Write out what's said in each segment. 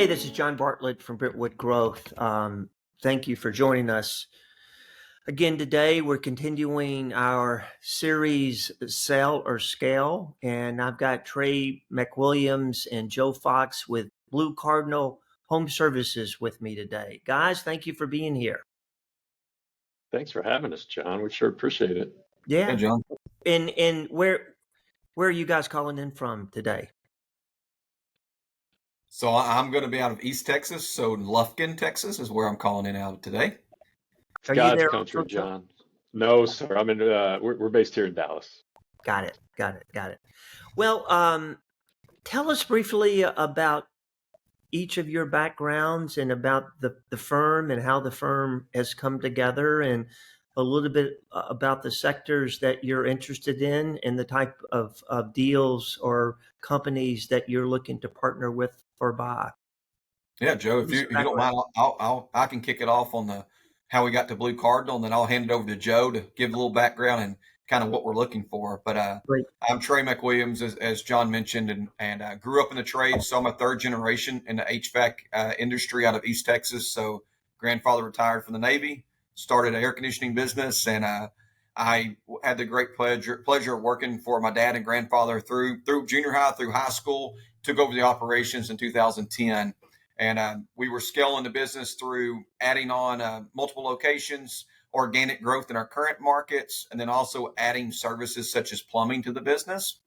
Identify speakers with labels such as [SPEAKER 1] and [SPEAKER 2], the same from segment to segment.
[SPEAKER 1] Hey, this is John Bartlett from Brentwood Growth. Thank you for joining us. Again, today we're continuing our series Sell or Scale, and I've got Trey McWilliams and Joe Fox with Blue Cardinal Home Services with me today. Guys, thank you for being here.
[SPEAKER 2] Thanks for having us, John. We sure appreciate it.
[SPEAKER 1] Yeah.
[SPEAKER 3] Hey, John.
[SPEAKER 1] And where are you guys calling in from today?
[SPEAKER 3] So I'm going to be out of East Texas. So Lufkin, Texas is where I'm calling in out today.
[SPEAKER 1] Are you
[SPEAKER 2] God's
[SPEAKER 1] there
[SPEAKER 2] country,
[SPEAKER 1] also, Joe?
[SPEAKER 2] John. No, sir. I'm in. We're based here in Dallas.
[SPEAKER 1] Got it. Well, tell us briefly about each of your backgrounds and about the firm and how the firm has come together, and a little bit about the sectors that you're interested in and the type of deals or companies that you're looking to partner with or buy.
[SPEAKER 3] Yeah, Joe, if you don't mind, I can kick it off on how we got to Blue Cardinal, and then I'll hand it over to Joe to give a little background and kind of what we're looking for. But
[SPEAKER 1] Great.
[SPEAKER 3] I'm Trey McWilliams, as John mentioned, and grew up in the trade. So I'm a third generation in the HVAC industry out of East Texas. So grandfather retired from the Navy, started an air conditioning business, and I had the great pleasure of working for my dad and grandfather through junior high, through high school. Took over the operations in 2010. And we were scaling the business through adding on multiple locations, organic growth in our current markets, and then also adding services such as plumbing to the business.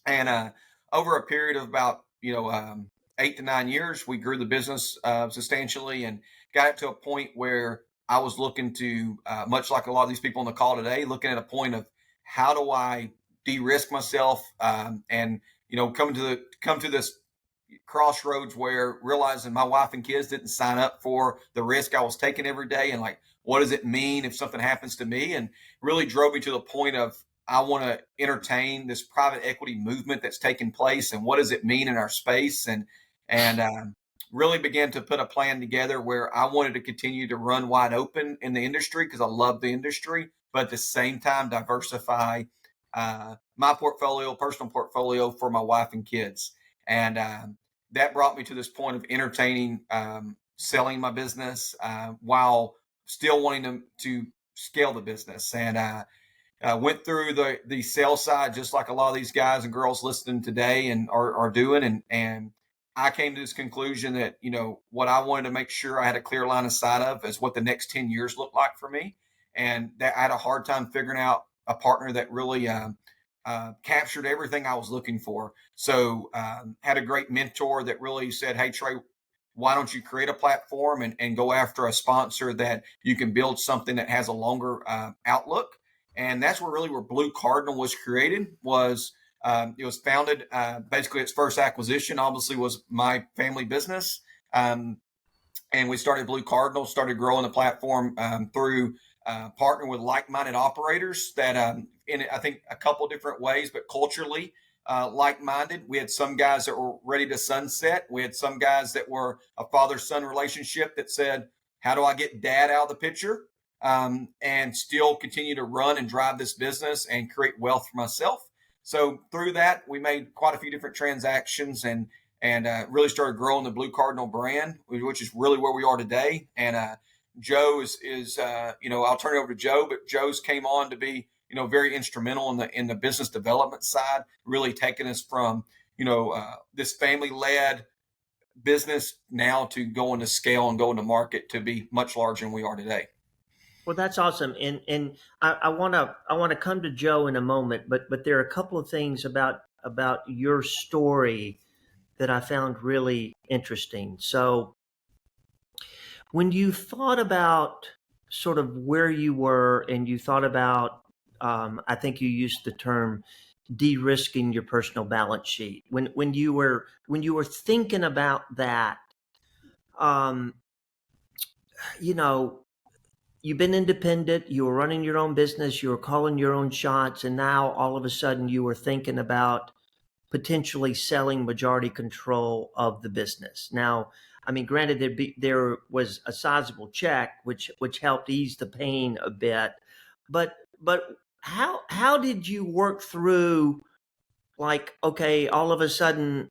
[SPEAKER 3] And over a period of about 8 to 9 years, we grew the business substantially and got it to a point where I was looking to, much like a lot of these people on the call today, looking at a point of how do I de-risk myself and come to this crossroads where realizing my wife and kids didn't sign up for the risk I was taking every day, and like, what does it mean if something happens to me? And really drove me to the point of I want to entertain this private equity movement that's taking place, and what does it mean in our space, and really began to put a plan together where I wanted to continue to run wide open in the industry because I love the industry, but at the same time diversify my personal portfolio for my wife and kids. And that brought me to this point of entertaining, selling my business while still wanting to scale the business. And I went through the sales side, just like a lot of these guys and girls listening today and are doing. And I came to this conclusion that, what I wanted to make sure I had a clear line of sight of is what the next 10 years looked like for me. And that I had a hard time figuring out a partner that really captured everything I was looking for. So had a great mentor that really said, hey, Trey, why don't you create a platform and go after a sponsor that you can build something that has a longer outlook. And that's where Blue Cardinal was created. It was founded, basically its first acquisition obviously was my family business. And we started Blue Cardinal, started growing the platform through partnering with like-minded operators that in I think a couple different ways, but culturally like-minded. We had some guys that were ready to sunset. We had some guys that were a father-son relationship that said, how do I get dad out of the picture and still continue to run and drive this business and create wealth for myself? So through that, we made quite a few different transactions and really started growing the Blue Cardinal brand, which is really where we are today. And Joe is I'll turn it over to Joe, but Joe's came on to be, very instrumental in the business development side, really taking us from, this family-led business now to going to scale and going to market to be much larger than we are today.
[SPEAKER 1] Well, that's awesome, and I want to come to Joe in a moment, but there are a couple of things about your story that I found really interesting. So, when you thought about sort of where you were, and you thought about, I think you used the term de-risking your personal balance sheet. When you were thinking about that, you've been independent, you were running your own business, you were calling your own shots, and now all of a sudden you were thinking about potentially selling majority control of the business. Now, I mean, granted, there was a sizable check, which helped ease the pain a bit, but how did you work through, like, okay, all of a sudden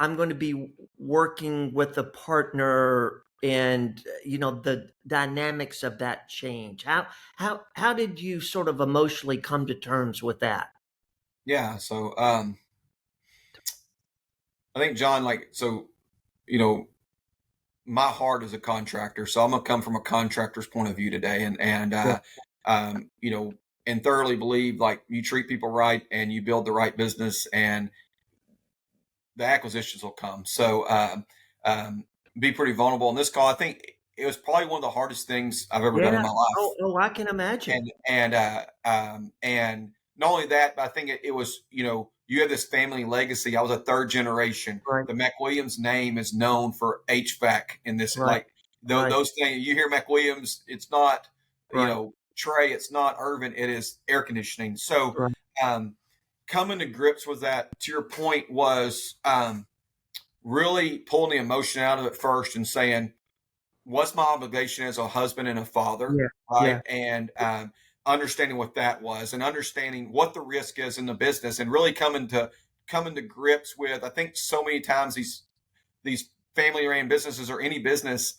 [SPEAKER 1] I'm going to be working with a partner, and the dynamics of that change. How did you sort of emotionally come to terms with that?
[SPEAKER 3] Yeah. So I think John, you know, my heart is a contractor, so I'm gonna come from a contractor's point of view today,
[SPEAKER 1] Yeah,
[SPEAKER 3] you know, and thoroughly believe like you treat people right and you build the right business, and the acquisitions will come. So be pretty vulnerable on this call. I think it was probably one of the hardest things I've ever done in
[SPEAKER 1] yeah.
[SPEAKER 3] my life.
[SPEAKER 1] Oh, I can imagine.
[SPEAKER 3] And not only that, but I think it was, you have this family legacy. I was a third generation.
[SPEAKER 1] Right,
[SPEAKER 3] The McWilliams name is known for HVAC in this,
[SPEAKER 1] right, right,
[SPEAKER 3] those things. You hear McWilliams, it's not,
[SPEAKER 1] right,
[SPEAKER 3] Trey, it's not Irvin, it is air conditioning. So
[SPEAKER 1] right.
[SPEAKER 3] um, coming to grips with that, to your point, was really pulling the emotion out of it first and saying, what's my obligation as a husband and a father,
[SPEAKER 1] Yeah,
[SPEAKER 3] right?
[SPEAKER 1] yeah,
[SPEAKER 3] And understanding what that was, and understanding what the risk is in the business, and really coming to grips with. I think so many times these family ran businesses, or any business,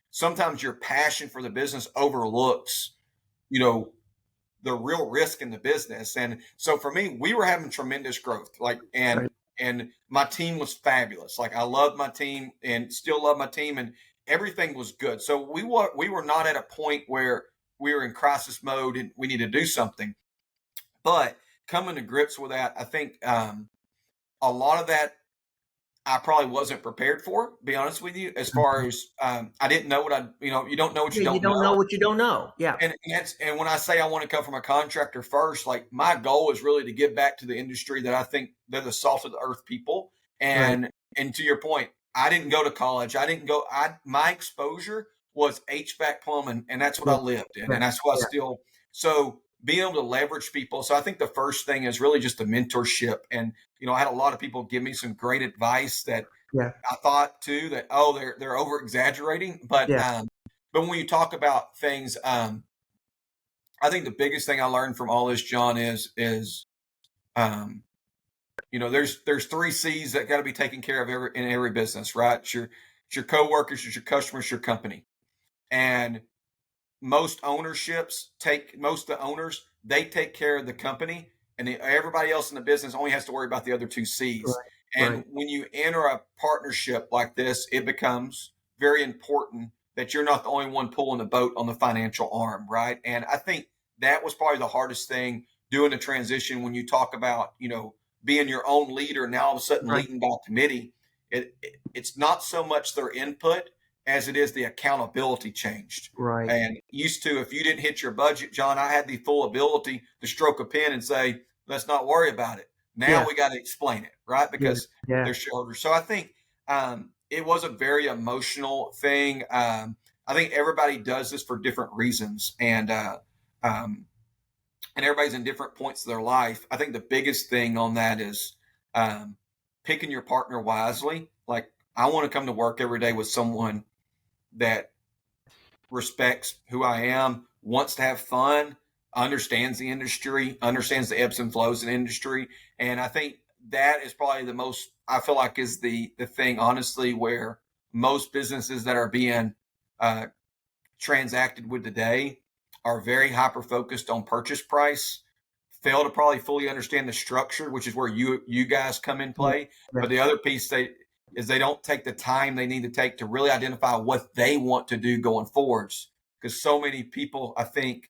[SPEAKER 3] sometimes your passion for the business overlooks, you know, the real risk in the business. And so for me, we were having tremendous growth,
[SPEAKER 1] right.
[SPEAKER 3] and my team was fabulous. Like I loved my team and still love my team, and everything was good. So we were not at a point where we were in crisis mode and we need to do something. But coming to grips with that, I think a lot of that I probably wasn't prepared for. Be honest with you, as far as I didn't know what you don't know what you
[SPEAKER 1] Yeah, you
[SPEAKER 3] don't know.
[SPEAKER 1] don't know what you don't know. Yeah,
[SPEAKER 3] And when I say I want to come from a contractor first, like my goal is really to give back to the industry that I think they're the salt of the earth people.
[SPEAKER 1] right.
[SPEAKER 3] And to your point, I didn't go to college. I didn't go. I My exposure was HVAC plumbing, and that's what
[SPEAKER 1] Yeah,
[SPEAKER 3] I lived in,
[SPEAKER 1] yeah,
[SPEAKER 3] and that's what I
[SPEAKER 1] yeah,
[SPEAKER 3] still. So being able to leverage people. So I think the first thing is really just a mentorship, and I had a lot of people give me some great advice that
[SPEAKER 1] yeah,
[SPEAKER 3] I thought too that they're over exaggerating,
[SPEAKER 1] yeah,
[SPEAKER 3] but when you talk about things, I think the biggest thing I learned from all this, John, is um, there's three C's that got to be taken care of in every business, right? It's your coworkers, it's your customers, your company, and most of the owners, they take care of the company, and everybody else in the business only has to worry about the other two C's.
[SPEAKER 1] right, right.
[SPEAKER 3] And when you enter a partnership like this, it becomes very important that you're not the only one pulling the boat on the financial arm, right? And I think that was probably the hardest thing doing the transition, when you talk about being your own leader and now all of a sudden
[SPEAKER 1] Right,
[SPEAKER 3] leading by committee. It's not so much their input as it is the accountability changed.
[SPEAKER 1] right.
[SPEAKER 3] And used to, if you didn't hit your budget, John, I had the full ability to stroke a pen and say, let's not worry about it. Now
[SPEAKER 1] Yeah,
[SPEAKER 3] we got to explain it, right?
[SPEAKER 1] yeah,
[SPEAKER 3] Because
[SPEAKER 1] yeah,
[SPEAKER 3] they're shareholders. So I think it was a very emotional thing. I think everybody does this for different reasons, um, and everybody's in different points of their life. I think the biggest thing on that is um, picking your partner wisely. Like I want to come to work every day with someone that respects who I am, wants to have fun, understands the industry, understands the ebbs and flows in the industry. And I think that is probably the most, I feel like, is the thing, honestly, where most businesses that are being uh, transacted with today are very hyper focused on purchase price, fail to probably fully understand the structure, which is where you guys come in
[SPEAKER 1] yeah,
[SPEAKER 3] play.
[SPEAKER 1] yeah.
[SPEAKER 3] But the other piece they don't take the time they need to take to really identify what they want to do going forwards. Because so many people, I think,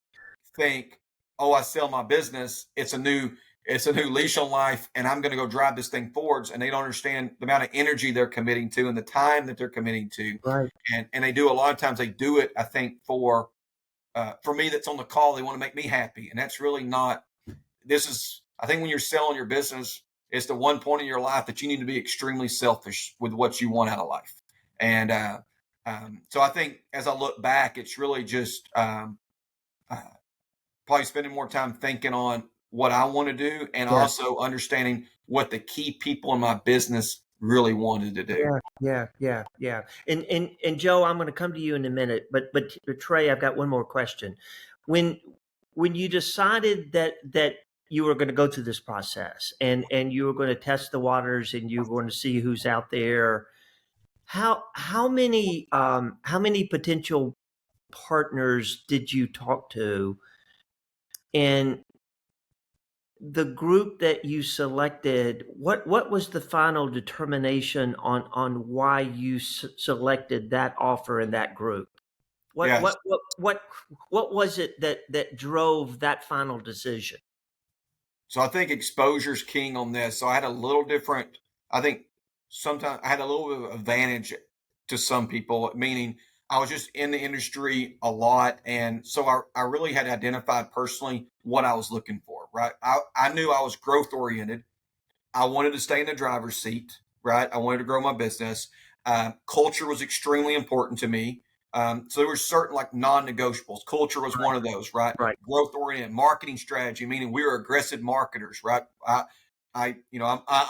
[SPEAKER 3] oh, I sell my business, it's a new leash on life, and I'm going to go drive this thing forwards. And they don't understand the amount of energy they're committing to and the time that they're committing to.
[SPEAKER 1] Right.
[SPEAKER 3] And they do, a lot of times they do it, I think, for me that's on the call, they want to make me happy. And that's really not, I think when you're selling your business, it's the one point in your life that you need to be extremely selfish with what you want out of life. And so I think as I look back, it's really just uh, probably spending more time thinking on what I want to do, and
[SPEAKER 1] Yeah,
[SPEAKER 3] also understanding what the key people in my business really wanted to do.
[SPEAKER 1] yeah, yeah, yeah, yeah. And Joe, I'm going to come to you in a minute, but Trey, I've got one more question. When when you decided that you were going to go through this process, and you were going to test the waters, and you were going to see who's out there. How many potential partners did you talk to? And the group that you selected, what was the final determination on why you selected that offer in that group? What
[SPEAKER 3] Yes.
[SPEAKER 1] what what what what was it that drove that final decision?
[SPEAKER 3] So I think exposure's king on this. So I had a little different, I think sometimes I had a little bit of advantage to some people, meaning I was just in the industry a lot. And so I really had identified personally what I was looking for, right? I knew I was growth oriented. I wanted to stay in the driver's seat, right? I wanted to grow my business. Culture was extremely important to me. So there were certain like non-negotiables. Culture was one of those, right?
[SPEAKER 1] Right.
[SPEAKER 3] Growth oriented marketing strategy, meaning we were aggressive marketers, right? I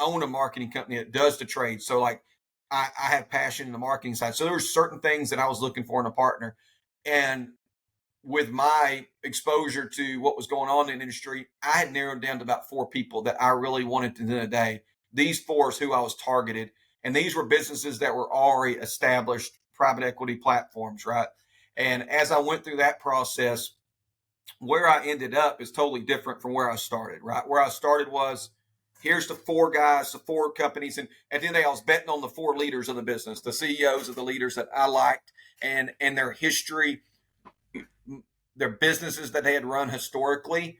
[SPEAKER 3] own a marketing company that does the trade. So like I have passion in the marketing side. So there were certain things that I was looking for in a partner. And with my exposure to what was going on in the industry, I had narrowed down to about 4 people that I really wanted to do today. These 4 is who I was targeted. And these were businesses that were already established private equity platforms, right? And as I went through that process, where I ended up is totally different from where I started, right? Where I started was here's the 4 guys, the 4 companies. And at the end of the day, I was betting on the 4 leaders of the business, the CEOs of the leaders that I liked and their history, their businesses that they had run historically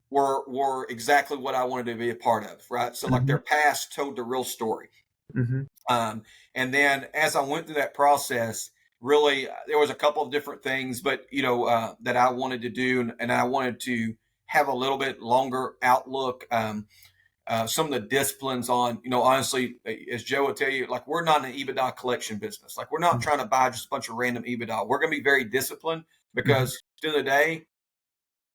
[SPEAKER 3] were exactly what I wanted to be a part of, right? So like their past told the real story.
[SPEAKER 1] Mm-hmm.
[SPEAKER 3] And then as I went through that process, really there was a couple of different things, but that I wanted to do, and I wanted to have a little bit longer outlook. Some of the disciplines on, honestly, as Joe will tell you, like we're not an EBITDA collection business. Like we're not trying to buy just a bunch of random EBITDA. We're going to be very disciplined because at the end of the day,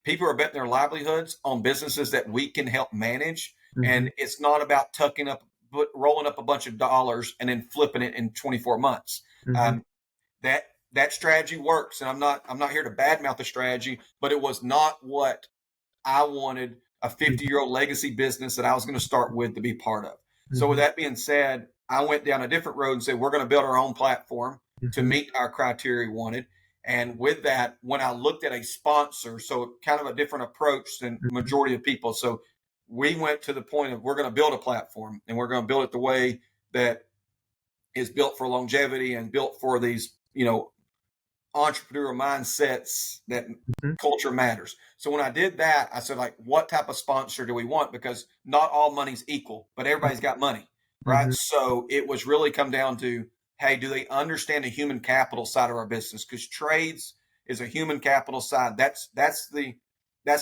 [SPEAKER 3] people are betting their livelihoods on businesses that we can help manage. And it's not about rolling up a bunch of dollars and then flipping it in 24 months. That strategy works. And I'm not here to badmouth the strategy, but it was not what I wanted a 50-year-old legacy business that I was going to start with to be part of. So with that being said, I went down a different road and said, we're going to build our own platform to meet our criteria we wanted. And with that, when I looked at a sponsor, so kind of a different approach than the majority of people. So we went to the point of we're going to build a platform and we're going to build it the way that is built for longevity and built for these, entrepreneurial mindsets that culture matters. So when I did that, I said, like, what type of sponsor do we want? Because not all money's equal, but everybody's got money, right? So it was really come down to, hey, do they understand the human capital side of our business? Because trades is a human capital side. That's the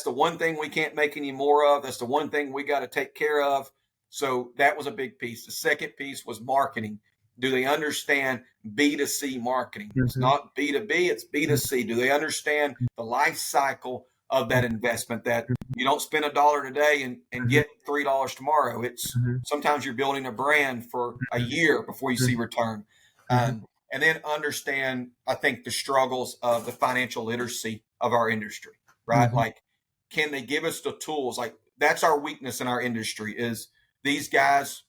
[SPEAKER 3] one thing we can't make any more of. That's the one thing we got to take care of. So that was a big piece. The second piece was marketing. Do they understand B2C marketing? It's not B2B, it's B2C. Do they understand the life cycle of that investment, that you don't spend $1 today and get $3 tomorrow? It's sometimes you're building a brand for a year before you see return. And then understand, I think, the struggles of the financial literacy of our industry, right? Like, can they give us the tools? Like, that's our weakness in our industry is these guys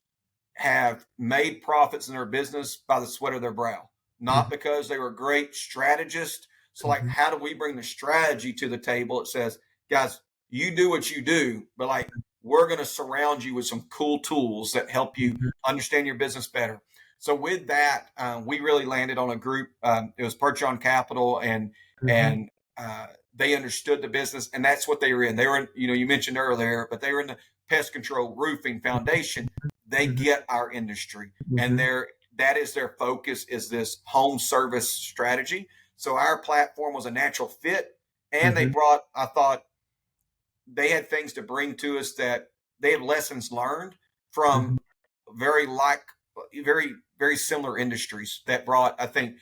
[SPEAKER 3] have made profits in their business by the sweat of their brow, not because they were great strategists. So like, how do we bring the strategy to the table? It says, guys, you do what you do, but like, we're going to surround you with some cool tools that help you understand your business better. So with that, we really landed on a group. It was Perchon Capital, and they understood the business, and that's what they were in. They were in, you mentioned earlier, but they were in the pest control, roofing, foundation. They get our industry, and that is their focus, is this home service strategy. So our platform was a natural fit, and I thought they had things to bring to us, that they had lessons learned from very, very similar industries that brought, I think,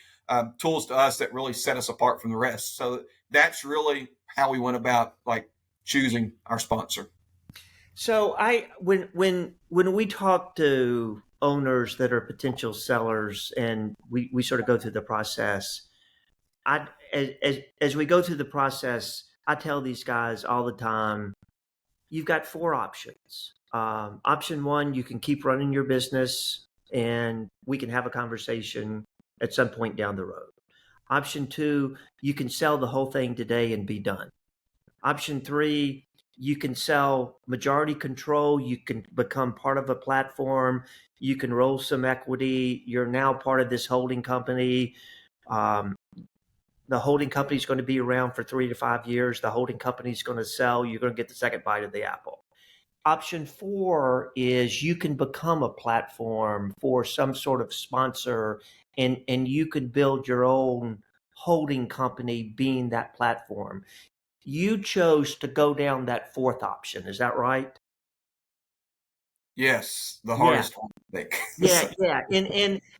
[SPEAKER 3] tools to us that really set us apart from the rest. So that's really how we went about like choosing our sponsor.
[SPEAKER 1] So when we talk to owners that are potential sellers, and we sort of go through the process, as we go through the process, I tell these guys all the time, you've got four options. Option one, you can keep running your business and we can have a conversation at some point down the road. Option two, you can sell the whole thing today and be done. Option three, you can sell majority control. You can become part of a platform. You can roll some equity. You're now part of this holding company. Um, the holding company is going to be around for 3 to 5 years. The holding company is going to sell. You're going to get the second bite of the apple. Option four is you can become a platform for some sort of sponsor, and you can build your own holding company being that platform. You chose to go down that fourth option. Is that right?
[SPEAKER 3] Yes, the
[SPEAKER 1] Yeah.
[SPEAKER 3] hardest one, I think.
[SPEAKER 1] Yeah.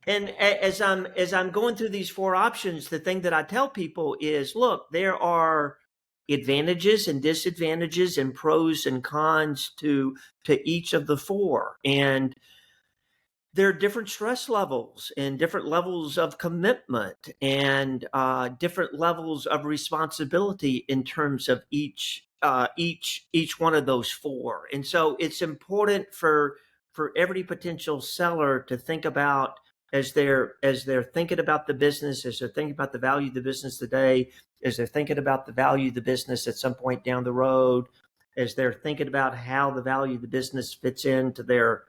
[SPEAKER 1] And as I'm going through these four options, the thing that I tell people is, look, there are advantages and disadvantages and pros and cons to each of the four. And there are different stress levels and different levels of commitment and different levels of responsibility in terms of each one of those four. And so it's important for every potential seller to think about, as they're thinking about the business, as they're thinking about the value of the business today, as they're thinking about the value of the business at some point down the road, as they're thinking about how the value of the business fits into their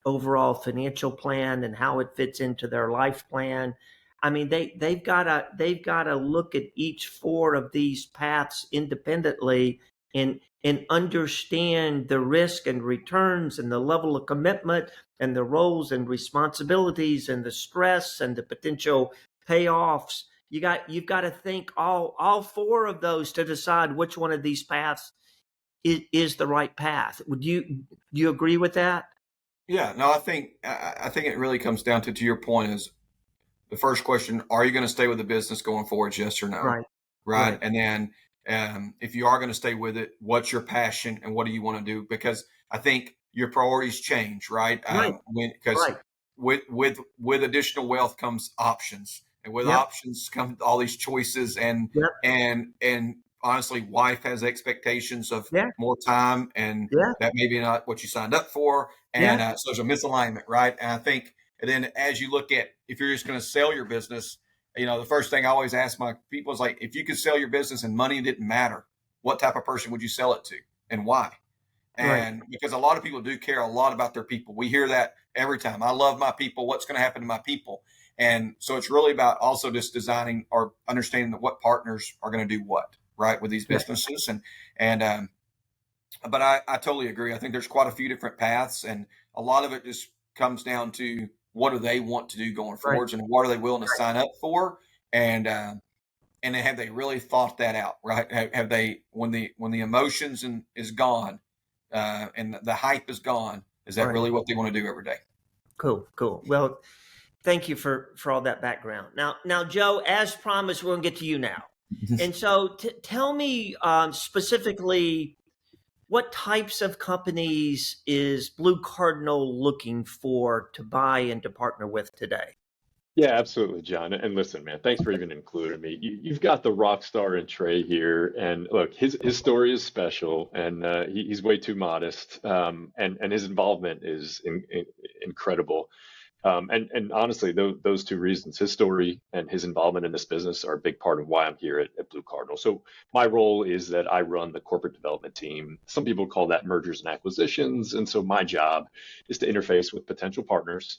[SPEAKER 1] overall financial plan and how it fits into their life plan. I mean, they've got to look at each four of these paths independently and understand the risk and returns and the level of commitment and the roles and responsibilities and the stress and the potential payoffs. You've got to think all four of those to decide which one of these paths is the right path. Would you agree with that?
[SPEAKER 3] Yeah, no, I think it really comes down to your point is the first question: are you going to stay with the business going forward? Yes or no?
[SPEAKER 1] Right.
[SPEAKER 3] Right. And then if you are going to stay with it, what's your passion and what do you want to do? Because I think your priorities change, right?
[SPEAKER 1] Right.
[SPEAKER 3] Because
[SPEAKER 1] Right.
[SPEAKER 3] with additional wealth comes options, and with
[SPEAKER 1] Yep.
[SPEAKER 3] options come all these choices, and
[SPEAKER 1] Yep.
[SPEAKER 3] and honestly, wife has expectations of
[SPEAKER 1] Yeah.
[SPEAKER 3] more time, and
[SPEAKER 1] Yeah.
[SPEAKER 3] that maybe not what you signed up for, and
[SPEAKER 1] Yeah.
[SPEAKER 3] so there's a misalignment, right? And I think, and then as you look at if you're just going to sell your business, the first thing I always ask my people is like, if you could sell your business and money didn't matter, what type of person would you sell it to and why?
[SPEAKER 1] Right.
[SPEAKER 3] And because a lot of people do care a lot about their people. We hear that every time. I love my people. What's going to happen to my people? And so it's really about also just designing or understanding that what partners are going to do what, right, with these businesses. But I totally agree. I think there's quite a few different paths, and a lot of it just comes down to what do they want to do going
[SPEAKER 1] Right.
[SPEAKER 3] forwards, and what are they willing to sign up for, and have they really thought that out, right? Have they, when the emotions is gone, and the hype is gone, is that
[SPEAKER 1] Right.
[SPEAKER 3] really what they want to do every day?
[SPEAKER 1] Cool. Well, thank you for all that background. Now, Joe, as promised, we're gonna get to you now. And so, tell me specifically, what types of companies is Blue Cardinal looking for to buy and to partner with today?
[SPEAKER 2] Yeah, absolutely, John. And listen, man, thanks for even including me. You've got the rock star in Trey here, and look, his story is special, and he's way too modest, and his involvement is incredible. And honestly, those two reasons, his story and his involvement in this business, are a big part of why I'm here at Blue Cardinal. So my role is that I run the corporate development team. Some people call that mergers and acquisitions, and so my job is to interface with potential partners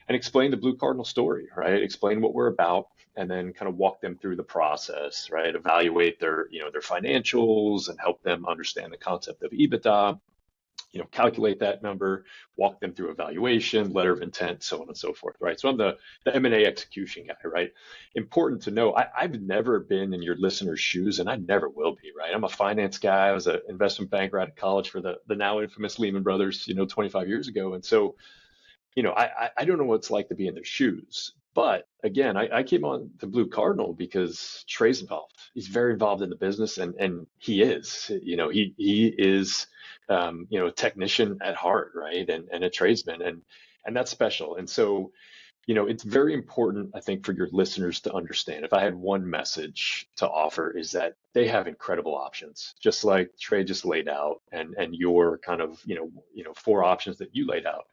[SPEAKER 2] and explain the Blue Cardinal story, right? Explain what we're about, and then kind of walk them through the process, right? Evaluate their financials and help them understand the concept of EBITDA, calculate that number, walk them through evaluation, letter of intent, so on and so forth, right? So I'm the M&A execution guy, right? Important to know, I've never been in your listener's shoes, and I never will be, right? I'm a finance guy. I was an investment banker out of college for the now infamous Lehman Brothers, 25 years ago. And so I don't know what it's like to be in their shoes. But again, I came on to Blue Cardinal because Trey's involved. He's very involved in the business, and he is. He is, a technician at heart, right, and a tradesman, and that's special. And so, it's very important, I think, for your listeners to understand. If I had one message to offer, is that they have incredible options, just like Trey just laid out, and your kind of, four options that you laid out.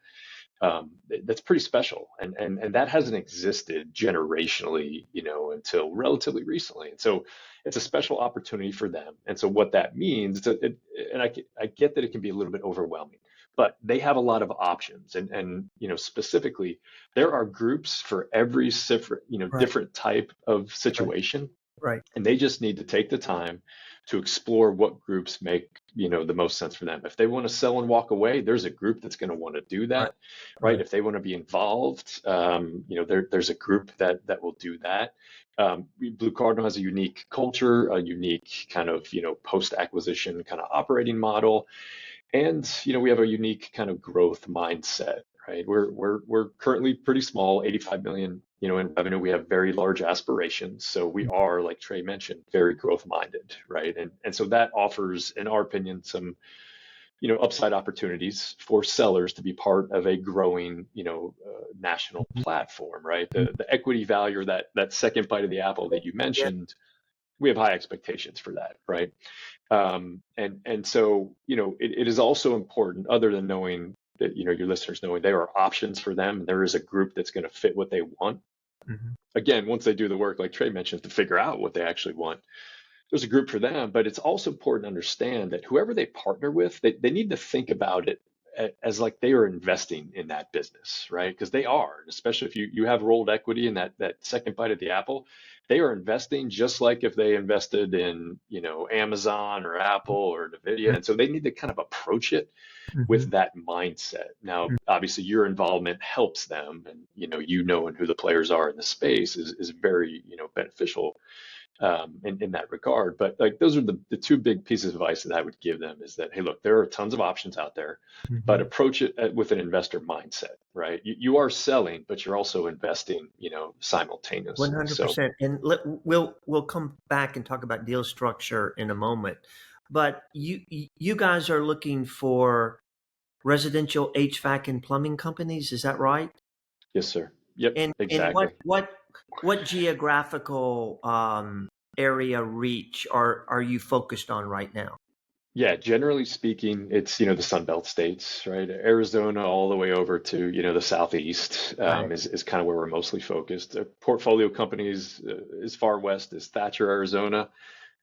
[SPEAKER 2] That's pretty special, and that hasn't existed generationally, until relatively recently. And so it's a special opportunity for them. And so what that means, and I get that it can be a little bit overwhelming, but they have a lot of options, and specifically, there are groups for every
[SPEAKER 1] Right.
[SPEAKER 2] different type of
[SPEAKER 1] Right.
[SPEAKER 2] situation,
[SPEAKER 1] Right.
[SPEAKER 2] and they just need to take the time to explore what groups make the most sense for them. If they want to sell and walk away, there's a group that's going to want to do
[SPEAKER 1] Right.
[SPEAKER 2] that, right?
[SPEAKER 1] Right.
[SPEAKER 2] If they want to be involved, there's a group that will do that. Blue Cardinal has a unique culture, a unique kind of post acquisition kind of operating model, and we have a unique kind of growth mindset, right? We're currently pretty small, 85 million, in revenue. We have very large aspirations, so we are, like Trey mentioned, very growth minded, right? And so that offers, in our opinion, some upside opportunities for sellers to be part of a growing national platform, right? The equity value, or that second bite of the apple that you
[SPEAKER 1] Yeah.
[SPEAKER 2] mentioned, we have high expectations for that, right? And so it is also important, other than knowing that your listeners knowing there are options for them, and there is a group that's going to fit what they want.
[SPEAKER 1] Mhm.
[SPEAKER 2] Again, once they do the work, like Trey mentioned, to figure out what they actually want, there's a group for them. But it's also important to understand that whoever they partner with, they need to think about it as like they are investing in that business, right? Because they are, especially if you have rolled equity in that second bite of the apple, they are investing just like if they invested in Amazon or Apple or Nvidia. And so they need to kind of approach it
[SPEAKER 1] Mhm.
[SPEAKER 2] with that mindset. Now, obviously, your involvement helps them, and knowing who the players are in the space is very beneficial in that regard. But like those are the two big pieces of advice that I would give them, is that, hey, look, there are tons of options out there, but
[SPEAKER 1] Mhm.
[SPEAKER 2] approach it with an investor mindset, right? You are selling, but you're also investing, simultaneously. So
[SPEAKER 1] 100%. And we'll come back and talk about deal structure in a moment. But you guys are looking for residential HVAC and plumbing companies, is that right?
[SPEAKER 2] yes, sir. Yep,
[SPEAKER 1] And
[SPEAKER 2] exactly.
[SPEAKER 1] what geographical area reach are you focused on right now?
[SPEAKER 2] Yeah, generally speaking, it's the Sun Belt states, right? Arizona all the way over to the southeast
[SPEAKER 1] Right.
[SPEAKER 2] is kind of where we're mostly focused. Portfolio companies as far west as Thatcher, Arizona,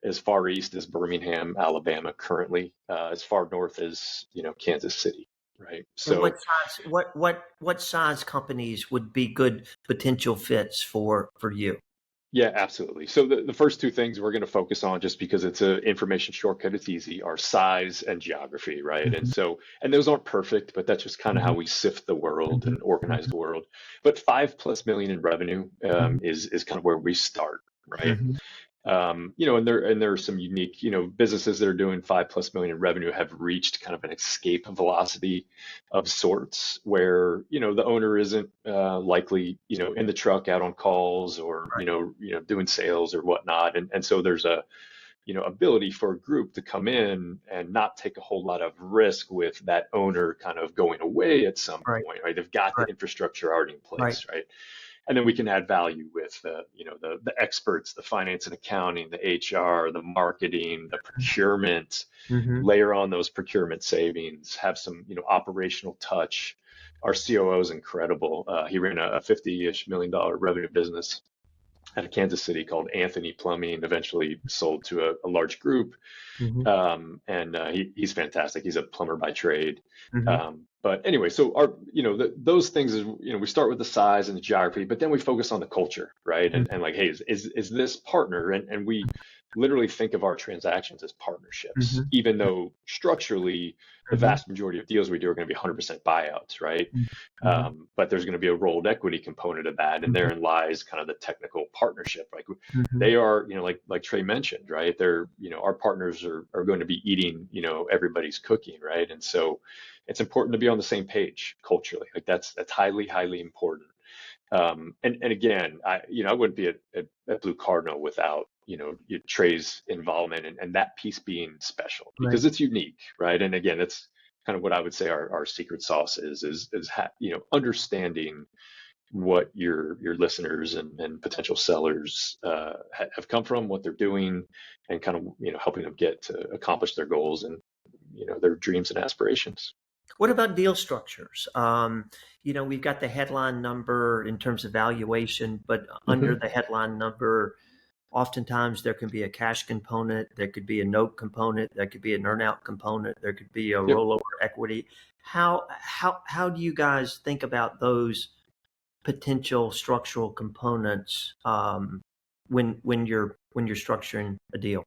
[SPEAKER 2] as far east as Birmingham, Alabama, currently, as far north as Kansas City, right?
[SPEAKER 1] And
[SPEAKER 2] So
[SPEAKER 1] what size companies would be good potential fits for you?
[SPEAKER 2] yeah, absolutely. So the first two things we're going to focus on, just because it's an information shortcut, it's easy, are size and geography, right? And
[SPEAKER 1] Mhm.
[SPEAKER 2] so, and those aren't perfect, but that's just kind of how
[SPEAKER 1] Mhm.
[SPEAKER 2] we sift the world
[SPEAKER 1] Mhm.
[SPEAKER 2] and organize the world. But 5+ million in revenue
[SPEAKER 1] Mhm.
[SPEAKER 2] is kind of where we start, right?
[SPEAKER 1] Mhm.
[SPEAKER 2] And there are some unique, businesses that are doing 5+ million in revenue have reached kind of an escape velocity of sorts, where the owner isn't likely in the truck out on calls, or doing sales or whatnot, and so there's a ability for a group to come in and not take a whole lot of risk with that owner kind of going away at some
[SPEAKER 1] Right.
[SPEAKER 2] point, right? They've got the
[SPEAKER 1] Right.
[SPEAKER 2] infrastructure already in
[SPEAKER 1] Right.
[SPEAKER 2] place, right? And then we can add value with the experts, the finance and accounting, the HR, the marketing, the procurement.
[SPEAKER 1] Mhm.
[SPEAKER 2] Layer on those procurement savings, have some operational touch. Our COO is incredible. He ran a 50-ish million dollar revenue business out of Kansas City called Anthony Plumbing, eventually sold to a large group.
[SPEAKER 1] Mhm.
[SPEAKER 2] And he's fantastic. He's a plumber by trade.
[SPEAKER 1] Mhm.
[SPEAKER 2] But anyway, so our, those things is, we start with the size and the geography, but then we focus on the culture, right?
[SPEAKER 1] Mhm.
[SPEAKER 2] And like, hey, is this partner? And we literally think of our transactions as partnerships,
[SPEAKER 1] Mhm.
[SPEAKER 2] even though structurally the
[SPEAKER 1] Mhm.
[SPEAKER 2] vast majority of deals we do are going to be 100% buyouts, right?
[SPEAKER 1] Mhm. Mhm.
[SPEAKER 2] But there's going to be a rolled equity component of that, and
[SPEAKER 1] Mhm.
[SPEAKER 2] therein lies kind of the technical partnership. Like
[SPEAKER 1] Mhm.
[SPEAKER 2] they are, like Trey mentioned, right? They're, our partners are going to be eating, everybody's cooking, right? And so it's important to be on the same page culturally. Like that's highly, highly important. And again, I wouldn't be at Blue Cardinal without Trey's involvement, and that piece being special
[SPEAKER 1] Right.
[SPEAKER 2] because it's unique, right? And again, it's kind of what I would say our secret sauce is understanding what your listeners and potential sellers have come from, what they're doing, and kind of helping them get to accomplish their goals and their dreams and aspirations.
[SPEAKER 1] What about deal structures? We've got the headline number in terms of valuation, but under the headline number, oftentimes there can be a cash component, there could be a note component, there could be an earnout component, there could be a
[SPEAKER 2] Yep.
[SPEAKER 1] rollover equity. How do you guys think about those potential structural components when you're structuring a deal?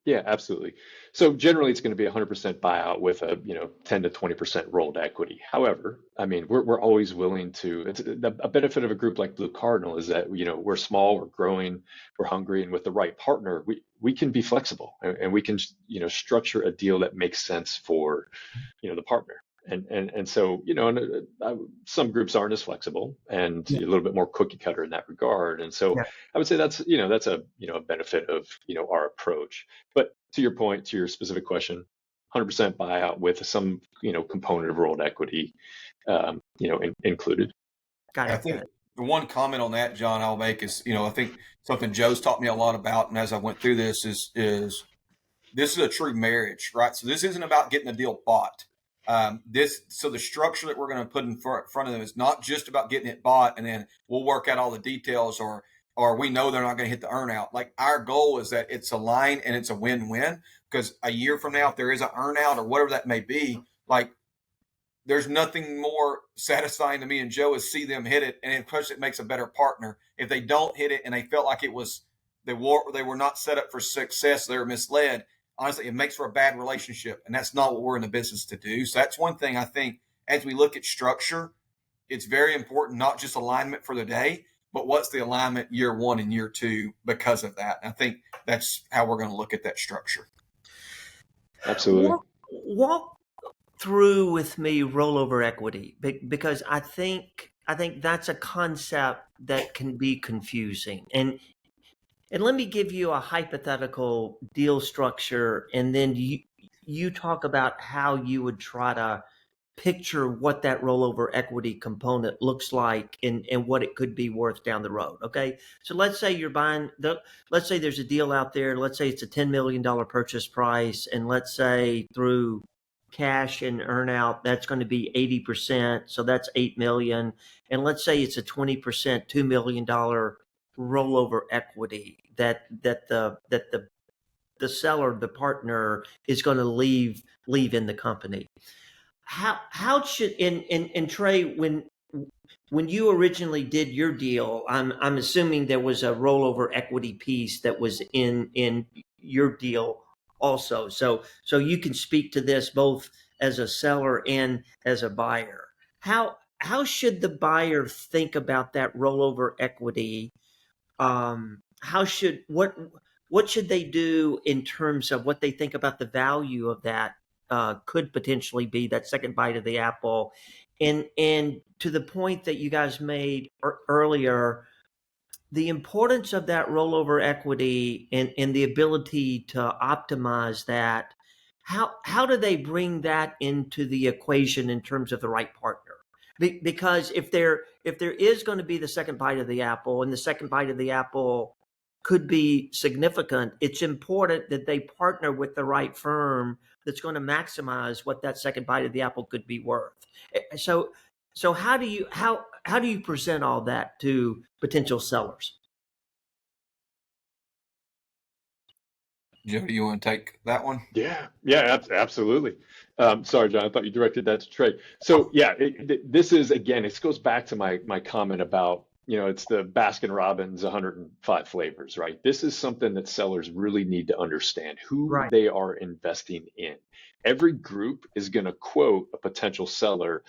[SPEAKER 2] Yeah, absolutely. So generally, it's going to be 100% buyout with a 10 to 20% rolled equity. However, I mean, we're always willing to. It's a benefit of a group like Blue Cardinal is that we're small, we're growing, we're hungry, and with the right partner, we can be flexible and we can structure a deal that makes sense for the partner. And so some groups aren't as flexible and
[SPEAKER 1] Yeah.
[SPEAKER 2] a little bit more cookie cutter in that regard. And so
[SPEAKER 1] Yeah.
[SPEAKER 2] I would say that's a benefit of our approach. But to your point, to your specific question, 100% buyout with some component of rolled equity included.
[SPEAKER 1] Got
[SPEAKER 3] I
[SPEAKER 1] it.
[SPEAKER 3] think the one comment on that, John, I'll make is, I think something Joe's taught me a lot about, and as I went through this is this is a true marriage, right? So this isn't about getting a deal bought. So the structure that we're going to put in front of them is not just about getting it bought and then we'll work out all the details or we know they're not going to hit the earnout. Like our goal is that it's aligned and it's a win-win, because a year from now, if there is an earnout or whatever that may be, like there's nothing more satisfying to me and Joe is see them hit it, and of course it makes a better partner. If they don't hit it and they felt like they were not set up for success, they were misled. Honestly, it makes for a bad relationship, and that's not what we're in the business to do. So that's one thing I think as we look at structure, it's very important, not just alignment for the day, but what's the alignment year one and year two because of that. And I think that's how we're going to look at that structure.
[SPEAKER 2] Absolutely.
[SPEAKER 1] Walk through with me rollover equity, because I think that's a concept that can be confusing. And let me give you a hypothetical deal structure, and then you talk about how you would try to picture what that rollover equity component looks like and what it could be worth down the road. Okay. So let's say let's say there's a deal out there. Let's say it's a $10 million purchase price. And let's say through cash and earnout, that's going to be 80%. So that's 8 million. And let's say it's a 20%, $2 million rollover equity that the seller, the partner, is going to leave in the company. How should in Trey, when you originally did your deal, I'm assuming there was a rollover equity piece that was in your deal also. So you can speak to this both as a seller and as a buyer. How should the buyer think about that rollover equity? What should they do in terms of what they think about the value of that could potentially be that second bite of the apple? And to the point that you guys made earlier, the importance of that rollover equity and the ability to optimize that. How do they bring that into the equation in terms of the right partner? Because if there is going to be the second bite of the apple, and the second bite of the apple could be significant, it's important that they partner with the right firm that's going to maximize what that second bite of the apple could be worth. So how do you present all that to potential sellers?
[SPEAKER 3] Joe, do you want to take that one?
[SPEAKER 2] Yeah, absolutely. Sorry, John, I thought you directed that to Trey. So yeah, this is, again, it goes back to my comment about, it's the Baskin Robbins 105 flavors, right? This is something that sellers really need to understand who
[SPEAKER 1] Right.
[SPEAKER 2] they are investing in. Every group is going to quote a potential seller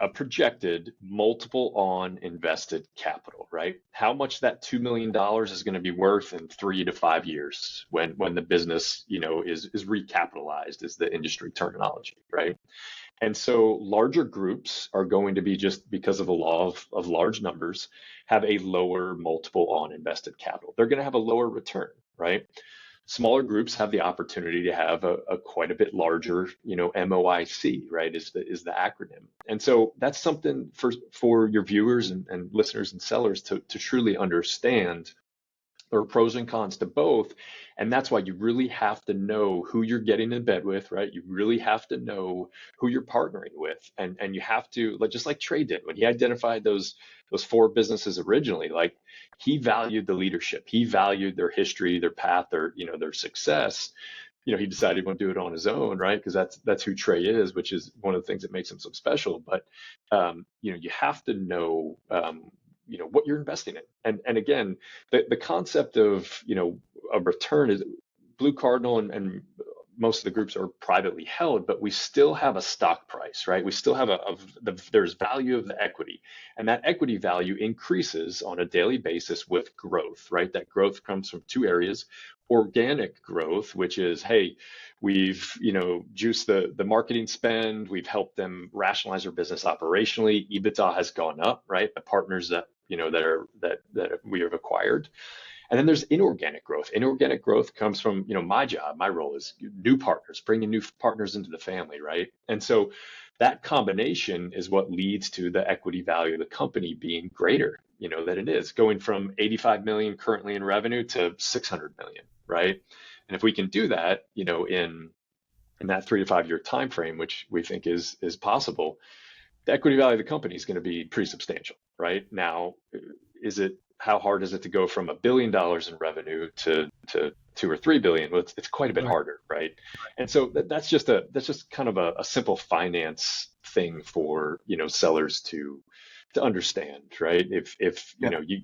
[SPEAKER 2] a projected multiple on invested capital, right? How much that $2 million is going to be worth in 3 to 5 years when the business, is recapitalized, is the industry terminology, right? And so larger groups are going to be, just because of the law of large numbers, have a lower multiple on invested capital. They're going to have a lower return, right? Smaller groups have the opportunity to have a quite a bit larger, MOIC, right? Is the acronym. And so that's something for your viewers and listeners and sellers to truly understand. There are pros and cons to both. And that's why you really have to know who you're getting in bed with, right? You really have to know who you're partnering with. And you have to, like, just like Trey did when he identified those four businesses originally, like he valued the leadership. He valued their history, their path, their success. He decided he would do it on his own, right? Because that's who Trey is, which is one of the things that makes him so special. But you have to know what you're investing in. And again, the concept of a return is Blue Cardinal and most of the groups are privately held, but we still have a stock price, right? We still have there's value of the equity, and that equity value increases on a daily basis with growth, right? That growth comes from two areas: organic growth, which is, hey, we've juiced the marketing spend, we've helped them rationalize their business operationally, EBITDA has gone up, right? The partners that that we have acquired. And then there's inorganic growth. Inorganic growth comes from, my job, my role is new partners, bringing new partners into the family, right? And so that combination is what leads to the equity value of the company being greater, than it is, going from 85 million currently in revenue to 600 million, right? And if we can do that, in that 3 to 5 year time frame, which we think is possible, the equity value of the company is going to be pretty substantial, right? Now, how hard is it to go from $1 billion in revenue to 2 or 3 billion? Well, it's quite a bit harder, right? And so that's just kind of a simple finance thing for sellers to understand, right? If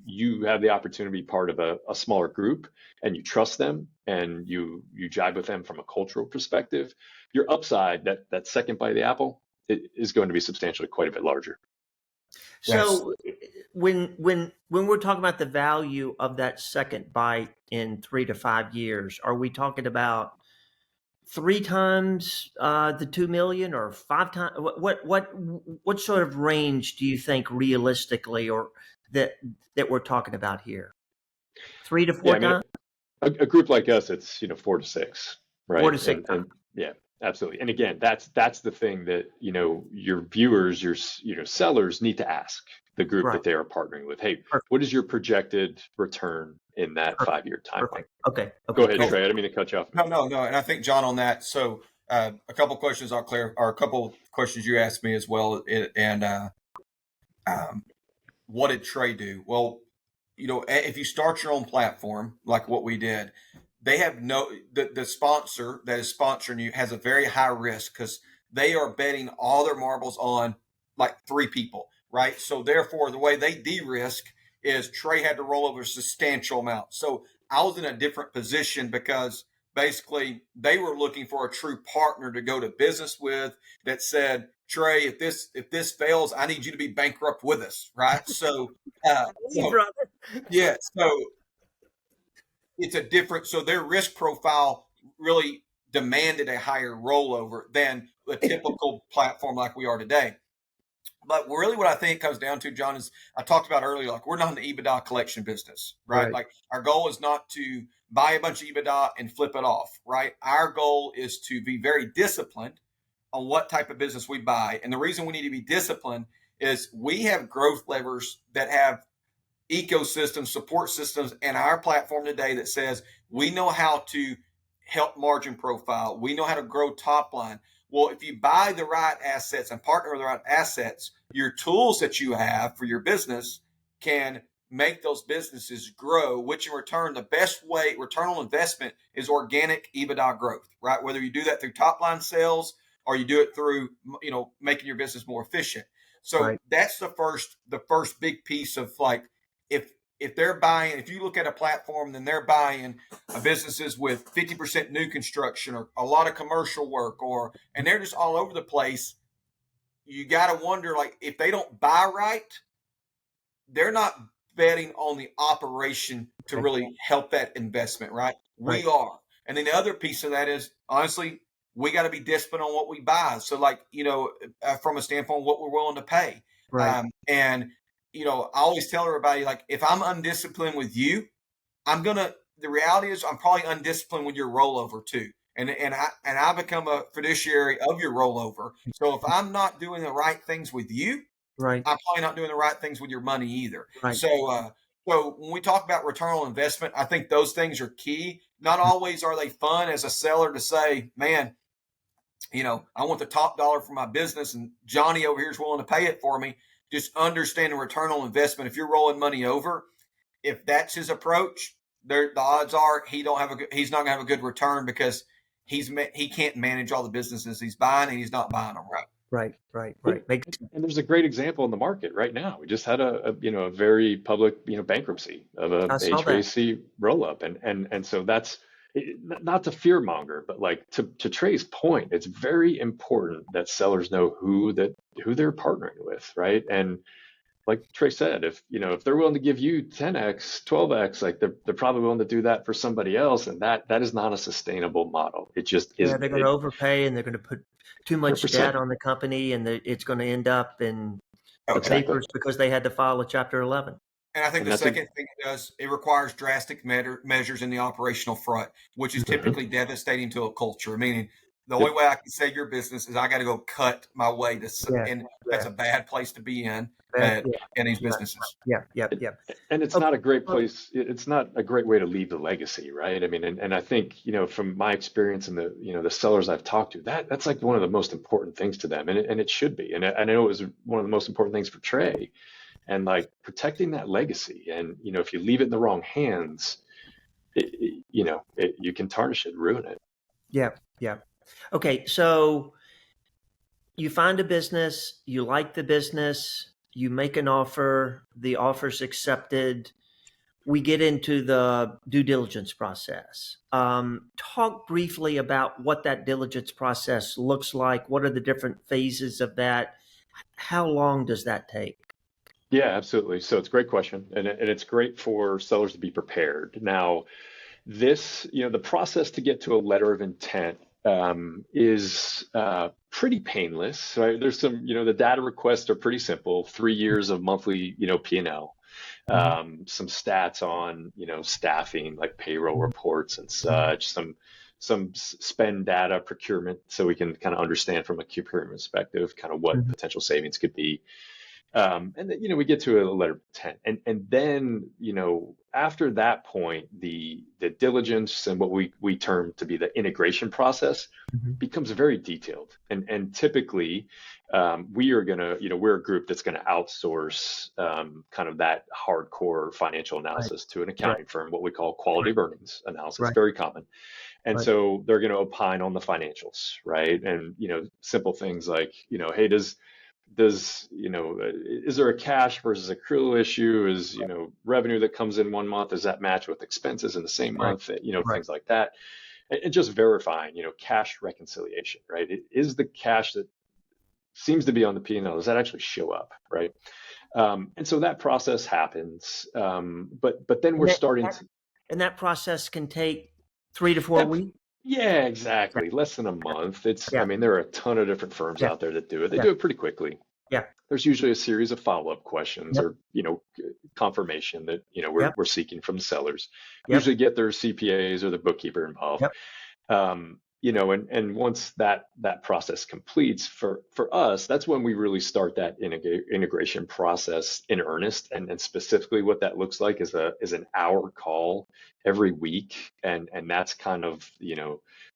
[SPEAKER 2] you have the opportunity to be part of a smaller group and you trust them and you jive with them from a cultural perspective, your upside, that second bite of the apple, it is going to be substantially quite a bit larger.
[SPEAKER 1] So when we're talking about the value of that second bite in 3 to 5 years, are we talking about 3 times the 2 million or 5 times? What sort of range do you think realistically, or that we're talking about here? 3 to 4 times?
[SPEAKER 2] A group like us, it's 4 to 6, right?
[SPEAKER 1] 4 to 6 times.
[SPEAKER 2] Yeah, absolutely. And again, that's the thing that your viewers, your sellers need to ask the group that they are partnering with. Hey, what is your projected return in that 5 year time frame?
[SPEAKER 1] Okay.
[SPEAKER 2] Go ahead, Trey. I didn't mean to cut you off.
[SPEAKER 3] No. And I think, John, on that, so a couple questions I'll clear, or a couple questions you asked me as well. And what did Trey do? Well, if you start your own platform, like what we did, they have the sponsor that is sponsoring you has a very high risk because they are betting all their marbles on like 3 people, right? So therefore, the way they de-risk is Trey had to roll over a substantial amount. So I was in a different position because basically they were looking for a true partner to go to business with that said, Trey, if this fails, I need you to be bankrupt with us, right? So, yeah, so it's a different, so their risk profile really demanded a higher rollover than a typical platform like we are today. But really what I think it comes down to, John, is I talked about earlier, like we're not in the EBITDA collection business, right? Like our goal is not to buy a bunch of EBITDA and flip it off, right? Our goal is to be very disciplined on what type of business we buy. And the reason we need to be disciplined is we have growth levers that have ecosystems, support systems in our platform today that says we know how to help margin profile. We know how to grow top line. Well, if you buy the right assets and partner with the right assets, your tools that you have for your business can make those businesses grow, which in return, the best way, return on investment is organic EBITDA growth, right? Whether you do that through top line sales or you do it through, making your business more efficient. So that's the first big piece of like, if they're buying, if you look at a platform, then they're buying businesses with 50% new construction or a lot of commercial work, and they're just all over the place. You got to wonder, like, if they don't buy right, they're not betting on the operation to really help that investment, right? We are. And then the other piece of that is, honestly, we got to be disciplined on what we buy. So, like, from a standpoint of what we're willing to pay. I always tell everybody, like, if I'm undisciplined with you, I'm going to the reality is I'm probably undisciplined with your rollover too. And I become a fiduciary of your rollover. So if I'm not doing the right things with you,
[SPEAKER 1] Right.
[SPEAKER 3] I'm probably not doing the right things with your money either.
[SPEAKER 1] Right.
[SPEAKER 3] So when we talk about return on investment, I think those things are key. Not always are they fun as a seller to say, man, I want the top dollar for my business and Johnny over here is willing to pay it for me. Just understanding return on investment. If you're rolling money over, if that's his approach, the odds are he's not going to have a good return because he can't manage all the businesses he's buying and he's not buying them right.
[SPEAKER 1] Right.
[SPEAKER 2] And there's a great example in the market right now. We just had a very public bankruptcy of a
[SPEAKER 1] I saw that.
[SPEAKER 2] HVAC roll up, and so that's not to fear monger, but like to Trey's point, it's very important that sellers know who they're partnering with, right? And like Trey said, if they're willing to give you 10x, 12x, like they're probably willing to do that for somebody else, and that is not a sustainable model. It just
[SPEAKER 1] Yeah,
[SPEAKER 2] isn't.
[SPEAKER 1] they're going to overpay and they're going to put too much
[SPEAKER 2] 100%.
[SPEAKER 1] debt on the company, and it's going to end up in the
[SPEAKER 2] Exactly.
[SPEAKER 1] papers because they had to file a Chapter 11.
[SPEAKER 3] And I think the second thing it does, it requires drastic measures in the operational front, which is typically devastating to a culture. Meaning, the only way I can save your business is I got to go cut my way to, and that's a bad place to be in these businesses.
[SPEAKER 1] Yeah.
[SPEAKER 2] And it's not a great place. It's not a great way to leave the legacy, right? I mean, and I think from my experience and the sellers I've talked to, that's like one of the most important things to them, and it should be. And I know it was one of the most important things for Trey. And like protecting that legacy, and if you leave it in the wrong hands, you can tarnish it, ruin it.
[SPEAKER 1] Yeah. Okay, so you find a business, you like the business, you make an offer, the offer's accepted. We get into the due diligence process. Talk briefly about what that diligence process looks like. What are the different phases of that? How long does that take?
[SPEAKER 2] Yeah, absolutely. So it's a great question, and it's great for sellers to be prepared. Now, the process to get to a letter of intent is pretty painless, right? There's some, the data requests are pretty simple, 3 years of monthly, P&L, some stats on, staffing, like payroll reports and such, some spend data procurement, so we can kind of understand from a procurement perspective, kind of what potential savings could be. And then, we get to a letter of intent, and then, after that point, the diligence and what we term to be the integration process becomes very detailed. And typically, we're a group that's going to outsource kind of that hardcore financial analysis to an accounting firm, what we call quality of earnings analysis, very common. And so they're going to opine on the financials, right? And, simple things like, hey, is there a cash versus accrual issue? Is, revenue that comes in one month, does that match with expenses in the same month? Things like that. And just verifying, cash reconciliation, right? Is the cash that seems to be on the P&L, does that actually show up, right? And so that process happens. But then we're starting to.
[SPEAKER 1] And that process can take 3 to 4 weeks?
[SPEAKER 2] Yeah, exactly. Less than a month. I mean, there are a ton of different firms out there that do it. They do it pretty quickly.
[SPEAKER 1] Yeah.
[SPEAKER 2] There's usually a series of follow-up questions or, confirmation that, we're seeking from the sellers. Usually get their CPAs or the bookkeeper involved. And once that process completes for us, that's when we really start that integration process in earnest. And specifically what that looks like is an hour call every week. And that's kind of,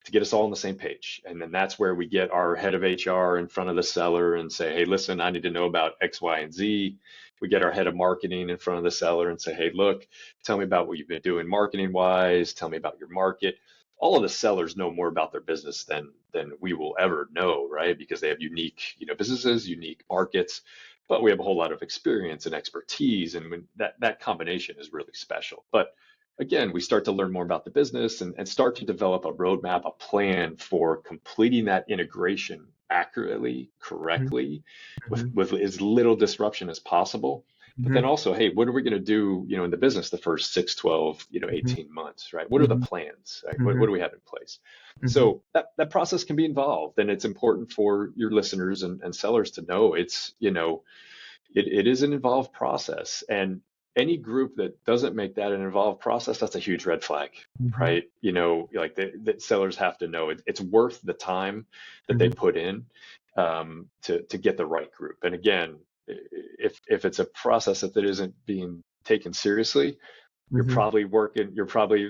[SPEAKER 2] to get us all on the same page. And then that's where we get our head of HR in front of the seller and say, hey, listen, I need to know about X, Y, and Z. We get our head of marketing in front of the seller and say, hey, look, tell me about what you've been doing marketing wise. Tell me about your market. All of the sellers know more about their business than we will ever know, right? Because they have unique, businesses, unique markets, but we have a whole lot of experience and expertise, and that combination is really special. But again, we start to learn more about the business and start to develop a roadmap, a plan for completing that integration accurately, correctly, with as little disruption as possible. But then also, hey, what are we going to do, in the business the first 6, 12, 18 months, right? What are the plans? Right? What do we have in place? So that process can be involved, and it's important for your listeners and sellers to know it's, it is an involved process. And any group that doesn't make that an involved process, that's a huge red flag, right? Like the sellers have to know it's worth the time that they put in to get the right group. And again, if it's a process that isn't being taken seriously, you're probably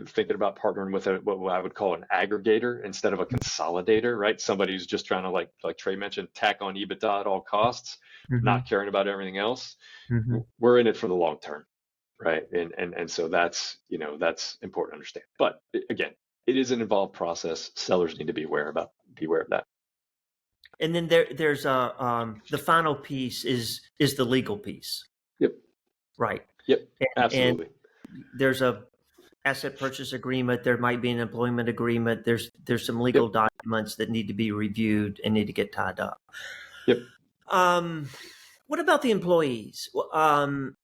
[SPEAKER 2] thinking about partnering with what I would call an aggregator instead of a consolidator, right? Somebody who's just trying to, like Trey mentioned, tack on EBITDA at all costs, not caring about everything else. We're in it for the long term, right? And so that's important to understand. But again, it is an involved process. Sellers need to be aware of that.
[SPEAKER 1] And then there's the final piece is the legal piece.
[SPEAKER 2] Yep.
[SPEAKER 1] Right.
[SPEAKER 2] Yep. Absolutely.
[SPEAKER 1] And there's a asset purchase agreement. There might be an employment agreement. There's some legal documents that need to be reviewed and need to get tied up.
[SPEAKER 2] Yep.
[SPEAKER 1] What about the employees? When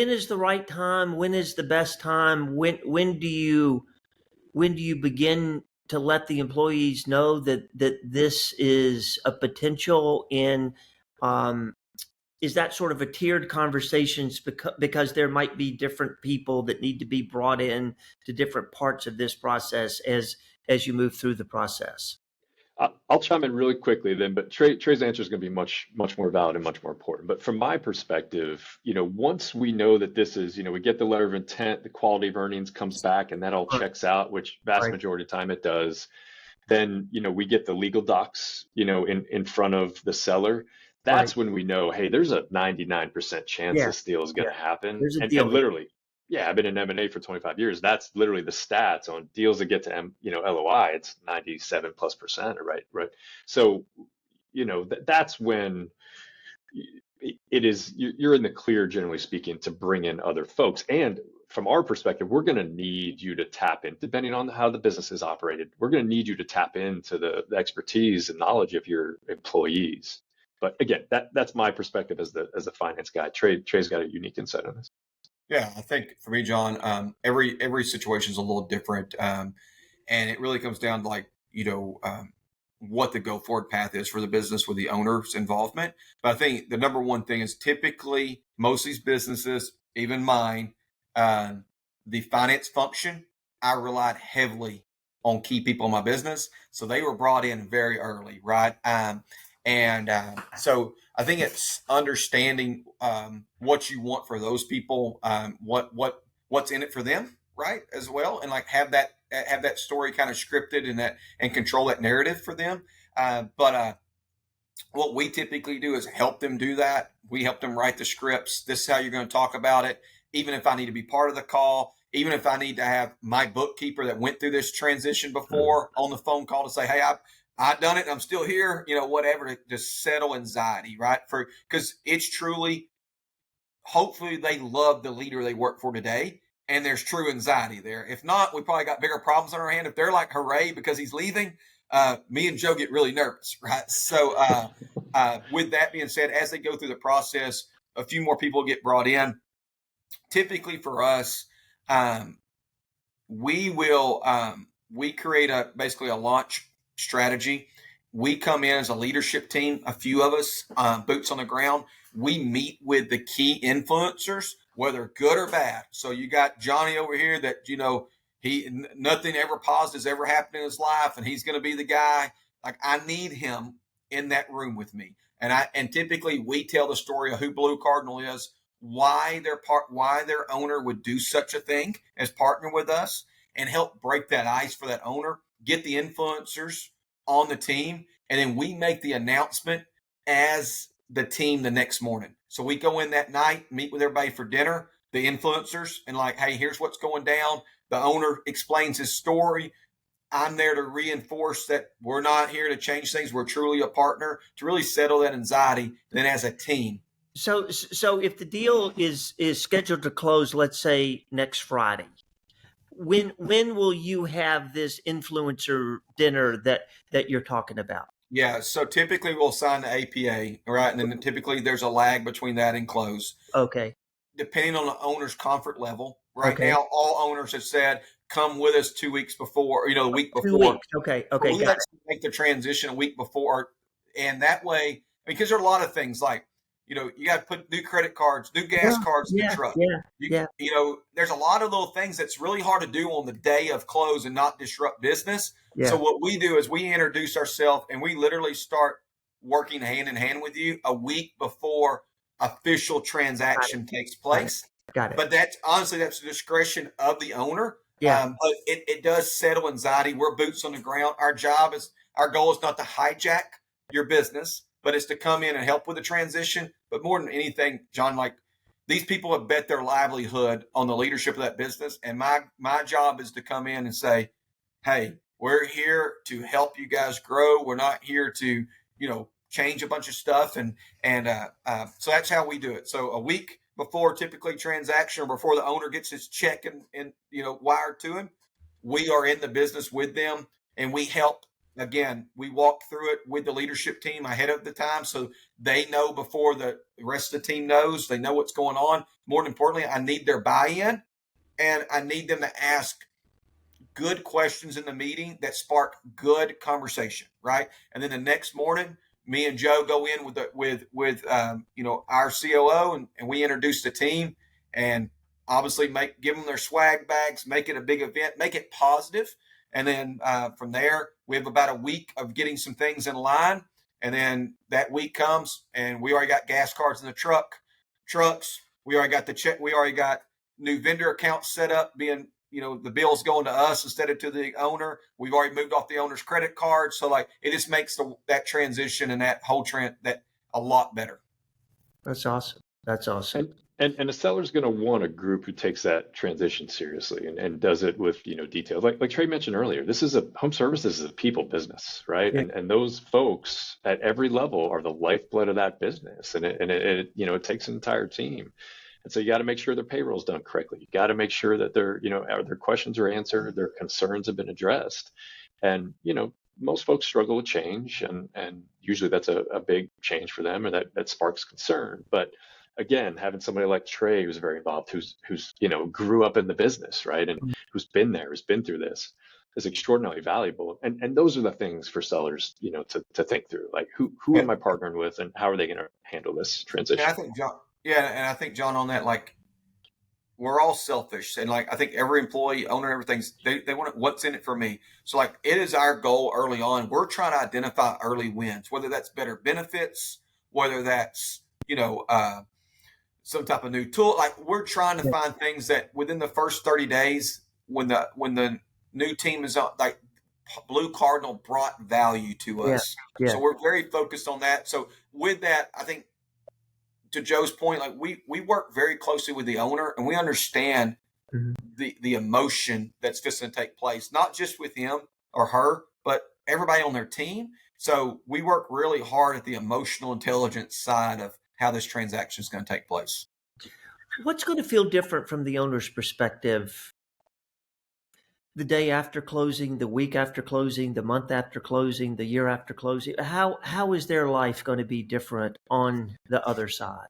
[SPEAKER 1] is the right time? When is the best time? When do you begin to let the employees know that this is a potential in? Is that sort of a tiered conversations because there might be different people that need to be brought in to different parts of this process as you move through the process?
[SPEAKER 2] I'll chime in really quickly then, but Trey's answer is going to be much more valid and much more important. But from my perspective, once we know that this is, we get the letter of intent, the quality of earnings comes back, and that all checks out, which vast majority of the time it does. Then, we get the legal docs, in front of the seller. That's when we know, hey, there's a 99% chance this deal is going to happen. And literally, I've been in M&A for 25 years. That's literally the stats on deals that get to LOI. It's 97+%, right? So, that's when it is. You're in the clear, generally speaking, to bring in other folks. And from our perspective, we're going to need you to tap in, depending on how the business is operated. We're going to need you to tap into the expertise and knowledge of your employees. But again, that's my perspective as the finance guy. Trey's got a unique insight on this.
[SPEAKER 3] Yeah, I think for me, John, every situation is a little different, and it really comes down to what the go forward path is for the business with the owner's involvement. But I think the number one thing is typically most of these businesses, even mine, the finance function, I relied heavily on key people in my business, so they were brought in very early, right? So I think it's understanding what you want for those people, what's in it for them, right, as well, and have that story kind of scripted and control that narrative for them. But what we typically do is help them do that. We help them write the scripts. This is how you're going to talk about it. Even if I need to be part of the call, even if I need to have my bookkeeper that went through this transition before on the phone call to say, hey, I've done it. I'm still here, whatever, to settle anxiety, right? Because it's truly, hopefully they love the leader they work for today, and there's true anxiety there. If not, we probably got bigger problems on our hand. If they're like, hooray, because he's leaving, me and Joe get really nervous, right? So with that being said, as they go through the process, a few more people get brought in. Typically for us, we create basically a launch strategy. We come in as a leadership team, a few of us, boots on the ground. We meet with the key influencers, whether good or bad. So you got Johnny over here that, nothing ever positive has ever happened in his life, and he's going to be the guy. I need him in that room with me. And typically we tell the story of who Blue Cardinal is, why their owner would do such a thing as partner with us, and help break that ice for that owner, get the influencers on the team, and then we make the announcement as the team the next morning. So we go in that night, meet with everybody for dinner, the influencers, and hey, here's what's going down. The owner explains his story. I'm there to reinforce that we're not here to change things. We're truly a partner, to really settle that anxiety. Then as a team.
[SPEAKER 1] So if the deal is scheduled to close, let's say next Friday, when will you have this influencer dinner that you're talking about?
[SPEAKER 3] Yeah, so typically we'll sign the APA, right? And then typically there's a lag between that and close.
[SPEAKER 1] Okay.
[SPEAKER 3] Depending on the owner's comfort level. Right now, all owners have said, come with us 2 weeks before, the week before.
[SPEAKER 1] 2 weeks. Okay.
[SPEAKER 3] We actually make the transition a week before. And that way, because there are a lot of things you got to put new credit cards, new gas cards in the truck. There's a lot of little things that's really hard to do on the day of close and not disrupt business. So what we do is we introduce ourselves and we literally start working hand in hand with you a week before official transaction takes place.
[SPEAKER 1] Got it.
[SPEAKER 3] But that's the discretion of the owner.
[SPEAKER 1] Yeah.
[SPEAKER 3] But it does settle anxiety. We're boots on the ground. Our goal is not to hijack your business, but it's to come in and help with the transition. But more than anything, John, like these people have bet their livelihood on the leadership of that business. And my job is to come in and say, hey, we're here to help you guys grow. We're not here to, change a bunch of stuff. And so that's how we do it. So a week before typically transaction or before the owner gets his check and wired to him, we are in the business with them and we help. Again, we walk through it with the leadership team ahead of the time so they know before the rest of the team knows. They know what's going on. More importantly, I need their buy-in and I need them to ask good questions in the meeting that spark good conversation, right? And then the next morning, me and Joe go in with our COO and we introduce the team and obviously give them their swag bags, make it a big event, make it positive. And then from there, we have about a week of getting some things in line. And then that week comes and we already got gas cards in the trucks. We already got the check. We already got new vendor accounts set up being, the bill's going to us instead of to the owner. We've already moved off the owner's credit card. So it just makes that transition and that whole trend that a lot better.
[SPEAKER 1] That's awesome.
[SPEAKER 2] And a seller's going to want a group who takes that transition seriously and does it with details. Like Trey mentioned earlier, home services is a people business, right?
[SPEAKER 1] Yeah.
[SPEAKER 2] And those folks at every level are the lifeblood of that business, and it takes an entire team. And so you got to make sure their payroll's done correctly. You got to make sure that their questions are answered, their concerns have been addressed, and most folks struggle with change, and usually that's a big change for them, and that sparks concern, but. Again, having somebody like Trey who's very involved, who's grew up in the business, right, and who's been through this, is extraordinarily valuable. And those are the things for sellers, to think through, like who am I partnering with, and how are they going to handle this transition?
[SPEAKER 3] And I think John, on that, like we're all selfish, and like I think every employee, owner, everything's they want what's in it for me. So like it is our goal early on. We're trying to identify early wins, whether that's better benefits, whether that's some type of new tool. Like we're trying to find things that within the first 30 days, when the new team is on, like Blue Cardinal brought value to us. Yeah. So we're very focused on that. So with that, I think to Joe's point, like we work very closely with the owner and we understand the emotion that's just going to take place, not just with him or her, but everybody on their team. So we work really hard at the emotional intelligence side of how this transaction is going to take place.
[SPEAKER 1] What's going to feel different from the owner's perspective the day after closing, the week after closing, the month after closing, the year after closing? How is their life going to be different on the other side?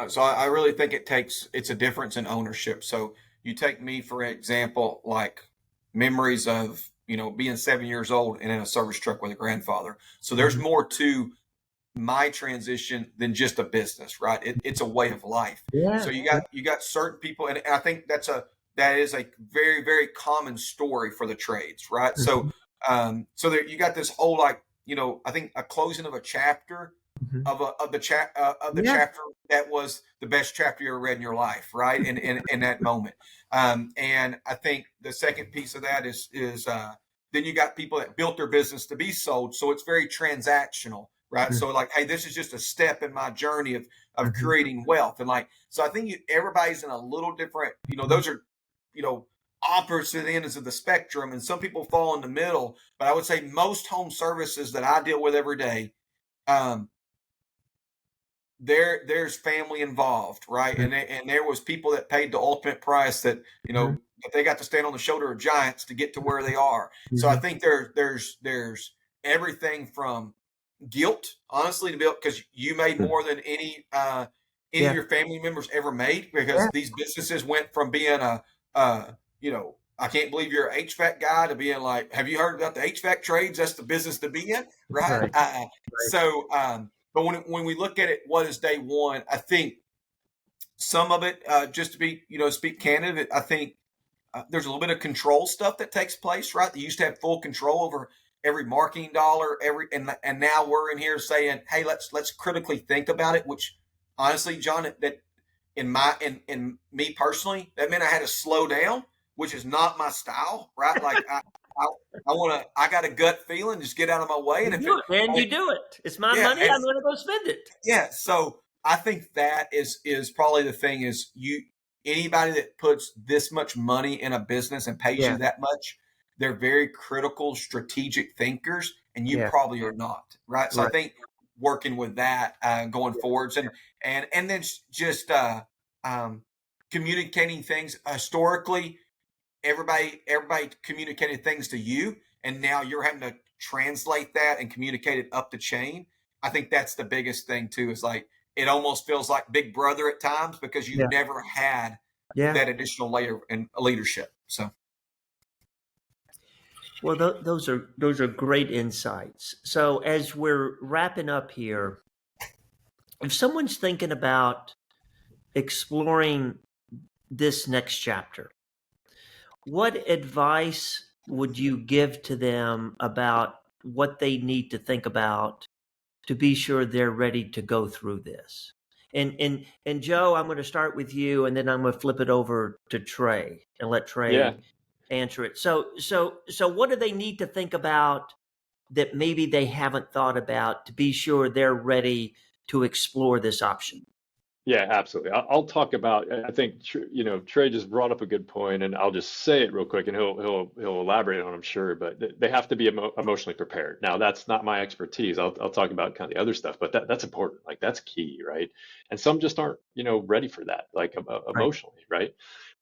[SPEAKER 3] So I really think it's a difference in ownership. So you take me, for example, like memories of, being 7 years old and in a service truck with a grandfather. So there's more to my transition than just a business, right? It's a way of life. Yeah. So you got certain people, and I think that is a very, very common story for the trades, right? Mm-hmm. So there you got this whole I think a closing of a chapter of the chapter that was the best chapter you ever read in your life, right? In that moment. And I think the second piece of that is then you got people that built their business to be sold. So it's very transactional, right? Mm-hmm. So like, hey, this is just a step in my journey of creating wealth. And so I think everybody's in a little different, those are, opposite ends of the spectrum. And some people fall in the middle, but I would say most home services that I deal with every day, there's family involved, right? Mm-hmm. And there was people that paid the ultimate price that, that they got to stand on the shoulder of giants to get to where they are. Mm-hmm. So I think there's everything from guilt, honestly, to build, because you made more than any of your family members ever made, because these businesses went from being I can't believe you're an HVAC guy to being like, have you heard about the HVAC trades? That's the business to be in, right? Right. So But when we look at it, what is day one? I think some of it, just to be, speak candid, I think there's a little bit of control stuff that takes place, right? They used to have full control over every marketing dollar, and now we're in here saying, hey, let's critically think about it. Which honestly, John, that in me personally, that meant I had to slow down, which is not my style, right? Like I got a gut feeling, just get out of my way, and
[SPEAKER 1] you do it. It's my money. I'm going to go spend it.
[SPEAKER 3] Yeah. So I think that is probably the thing is anybody that puts this much money in a business and pays you that much, they're very critical, strategic thinkers, and you probably are not, right? So I think working with that going forwards, and then just communicating things historically. Everybody communicated things to you, and now you're having to translate that and communicate it up the chain. I think that's the biggest thing too. Is like it almost feels like Big Brother at times because you never had that additional layer in leadership. So,
[SPEAKER 1] well, those are great insights. So as we're wrapping up here, if someone's thinking about exploring this next chapter, what advice would you give to them about what they need to think about to be sure they're ready to go through this? And Joe, I'm going to start with you, and then I'm going to flip it over to Trey and let Trey answer it. So what do they need to think about that maybe they haven't thought about to be sure they're ready to explore this option?
[SPEAKER 2] Yeah, absolutely. I'll talk about. I think Trey just brought up a good point, and I'll just say it real quick, and he'll elaborate on it, I'm sure. But they have to be emotionally prepared. Now, that's not my expertise. I'll talk about kind of the other stuff, but that's important. Like that's key, right? And some just aren't ready for that, like emotionally, right?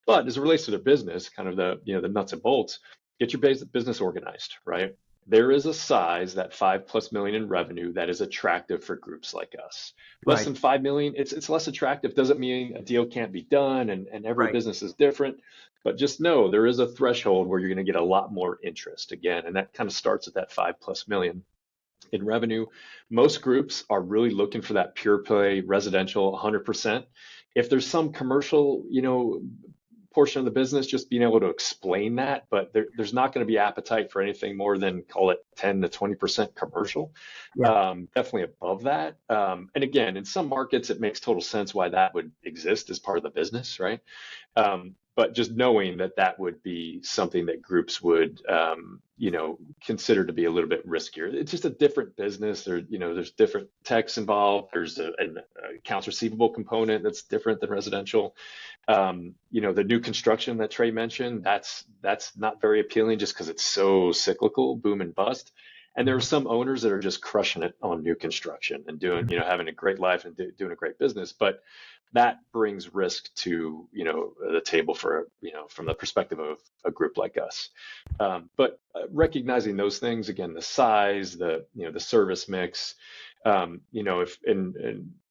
[SPEAKER 2] But as it relates to their business, kind of the nuts and bolts, get your business organized, right? There is a size, that 5+ million in revenue, that is attractive for groups like us. Less than 5 million, it's less attractive. Doesn't mean a deal can't be done, and every business is different. But just know there is a threshold where you're going to get a lot more interest again, and that kind of starts at that 5+ million in revenue. Most groups are really looking for that pure play residential 100%. If there's some commercial, portion of the business, just being able to explain that, but there's not going to be appetite for anything more than, call it 10 to 20% commercial. Definitely above that. And again, in some markets, it makes total sense why that would exist as part of the business, right? But just knowing that would be something that groups would, consider to be a little bit riskier. It's just a different business. There's different techs involved. There's an accounts receivable component that's different than residential. The new construction that Trey mentioned, that's not very appealing just because it's so cyclical, boom and bust. And there are some owners that are just crushing it on new construction and doing, having a great life and doing a great business. But that brings risk to, the table for, from the perspective of a group like us. But recognizing those things, again, the size, the service mix, and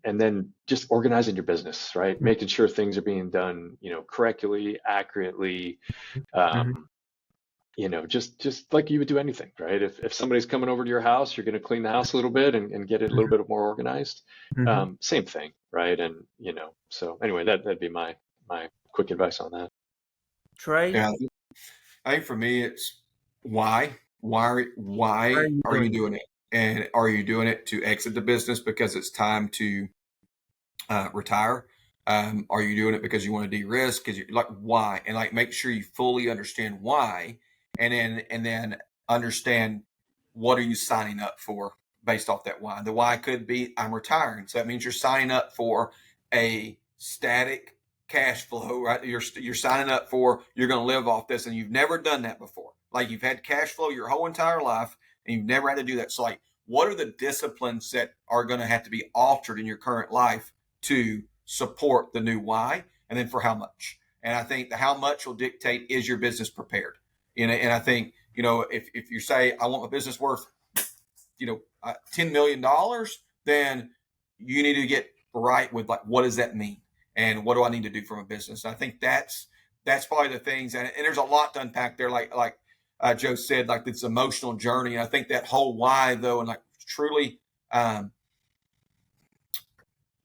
[SPEAKER 2] then just organizing your business, right? Making sure things are being done, correctly, accurately, just like you would do anything, right? If somebody's coming over to your house, you're going to clean the house a little bit and get it a little bit more organized. Same thing, right? And so anyway, that'd be my quick advice on that.
[SPEAKER 1] Trey?
[SPEAKER 3] Yeah, I think for me, it's why are you doing it? And are you doing it to exit the business because it's time to retire? Are you doing it because you want to de-risk? Because you're like, why? And like, make sure you fully understand why, and then understand what are you signing up for based off that why. The why could be I'm retiring, so that means you're signing up for a static cash flow, right? You're signing up for you're going to live off this, and you've never done that before. Like you've had cash flow your whole entire life, and you've never had to do that. So like, what are the disciplines that are going to have to be altered in your current life to support the new why, and then for how much? And I think the how much will dictate, is your business prepared? And I think, if you say, I want my business worth, $10 million, then you need to get right with like, what does that mean? And what do I need to do from a business? I think that's probably the things. And there's a lot to unpack there. Like Joe said, like this emotional journey. And I think that whole why though, and like truly,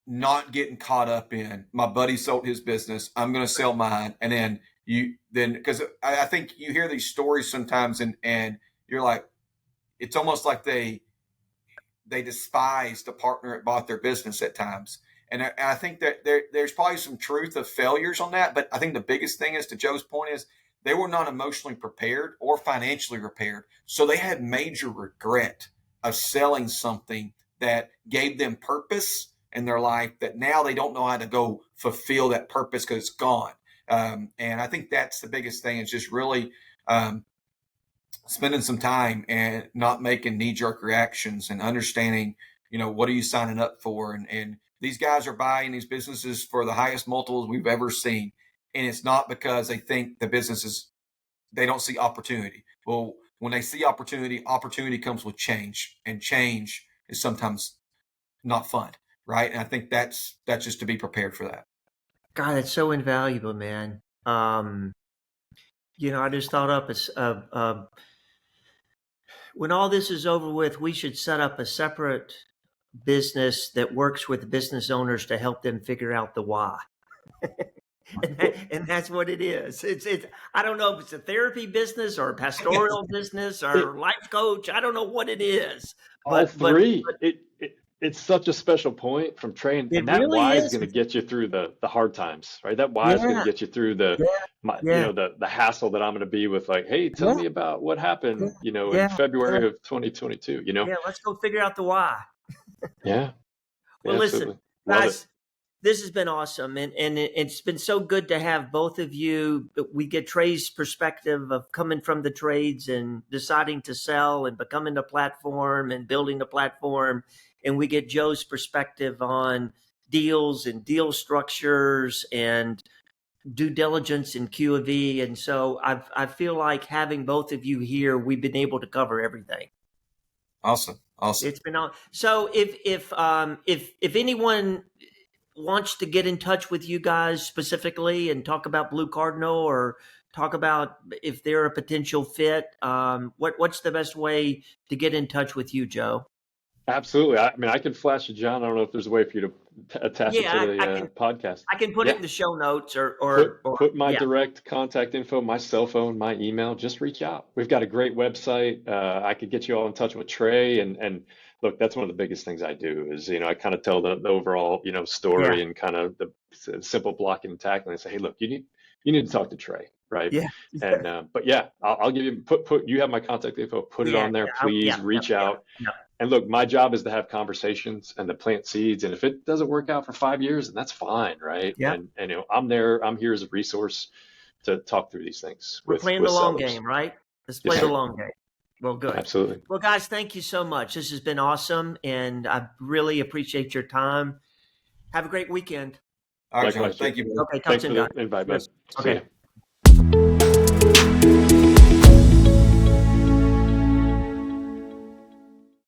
[SPEAKER 3] not getting caught up in my buddy sold his business, I'm going to sell mine. And then because I think you hear these stories sometimes and you're like, it's almost like they despise the partner that bought their business at times. And I think that there's probably some truth of failures on that. But I think the biggest thing is, to Joe's point, is they were not emotionally prepared or financially prepared. So they had major regret of selling something that gave them purpose in their life that now they don't know how to go fulfill that purpose because it's gone. And I think that's the biggest thing, is just really spending some time and not making knee-jerk reactions and understanding, what are you signing up for? And these guys are buying these businesses for the highest multiples we've ever seen. And it's not because they think the businesses, they don't see opportunity. Well, when they see opportunity comes with change, and change is sometimes not fun, right? And I think that's just to be prepared for that.
[SPEAKER 1] God, that's so invaluable, man. I just thought up when all this is over with, we should set up a separate business that works with business owners to help them figure out the why. and that's what it is. It's I don't know if it's a therapy business or a pastoral business or life coach. I don't know what it is.
[SPEAKER 2] All three. It's such a special point from Trey, and that
[SPEAKER 1] really
[SPEAKER 2] why is going to get you through the hard times, right? That why is going to get you through the hassle that I'm going to be with, like, hey, tell me about what happened, in February of 2022,
[SPEAKER 1] Yeah, let's go figure out the why.
[SPEAKER 2] Yeah.
[SPEAKER 1] Well,
[SPEAKER 2] absolutely.
[SPEAKER 1] listen, guys, this has been awesome. And it's been so good to have both of you. We get Trey's perspective of coming from the trades and deciding to sell and becoming a platform and building a platform. And we get Joe's perspective on deals and deal structures and due diligence and Q of E. And so I feel like having both of you here, we've been able to cover everything.
[SPEAKER 3] Awesome.
[SPEAKER 1] It's been on. So if anyone wants to get in touch with you guys specifically and talk about Blue Cardinal, or talk about if they're a potential fit, what's the best way to get in touch with you, Joe?
[SPEAKER 2] Absolutely. I can flash it, John. I don't know if there's a way for you to attach it to the podcast.
[SPEAKER 1] I can put it in the show notes or
[SPEAKER 2] put my direct contact info, my cell phone, my email. Just reach out. We've got a great website. I could get you all in touch with Trey. And look, that's one of the biggest things I do is, I kind of tell the overall, story and kind of the simple blocking and tackling. And say, hey, look, you need to talk to Trey. Right.
[SPEAKER 1] Yeah.
[SPEAKER 2] And, but yeah, I'll give you, you have my contact info, put it on there, please reach out. Yeah. And look, my job is to have conversations and to plant seeds. And if it doesn't work out for 5 years, then that's fine. Right. Yeah. And I'm here as a resource to talk through these things.
[SPEAKER 1] We're playing the long game, right? Let's play the long game. Well, good.
[SPEAKER 2] Absolutely.
[SPEAKER 1] Well, guys, thank you so much. This has been awesome. And I really appreciate your time. Have a great weekend.
[SPEAKER 3] All right, thank you.
[SPEAKER 1] Okay. Talk soon, guys.
[SPEAKER 2] Invite, man.
[SPEAKER 1] Okay.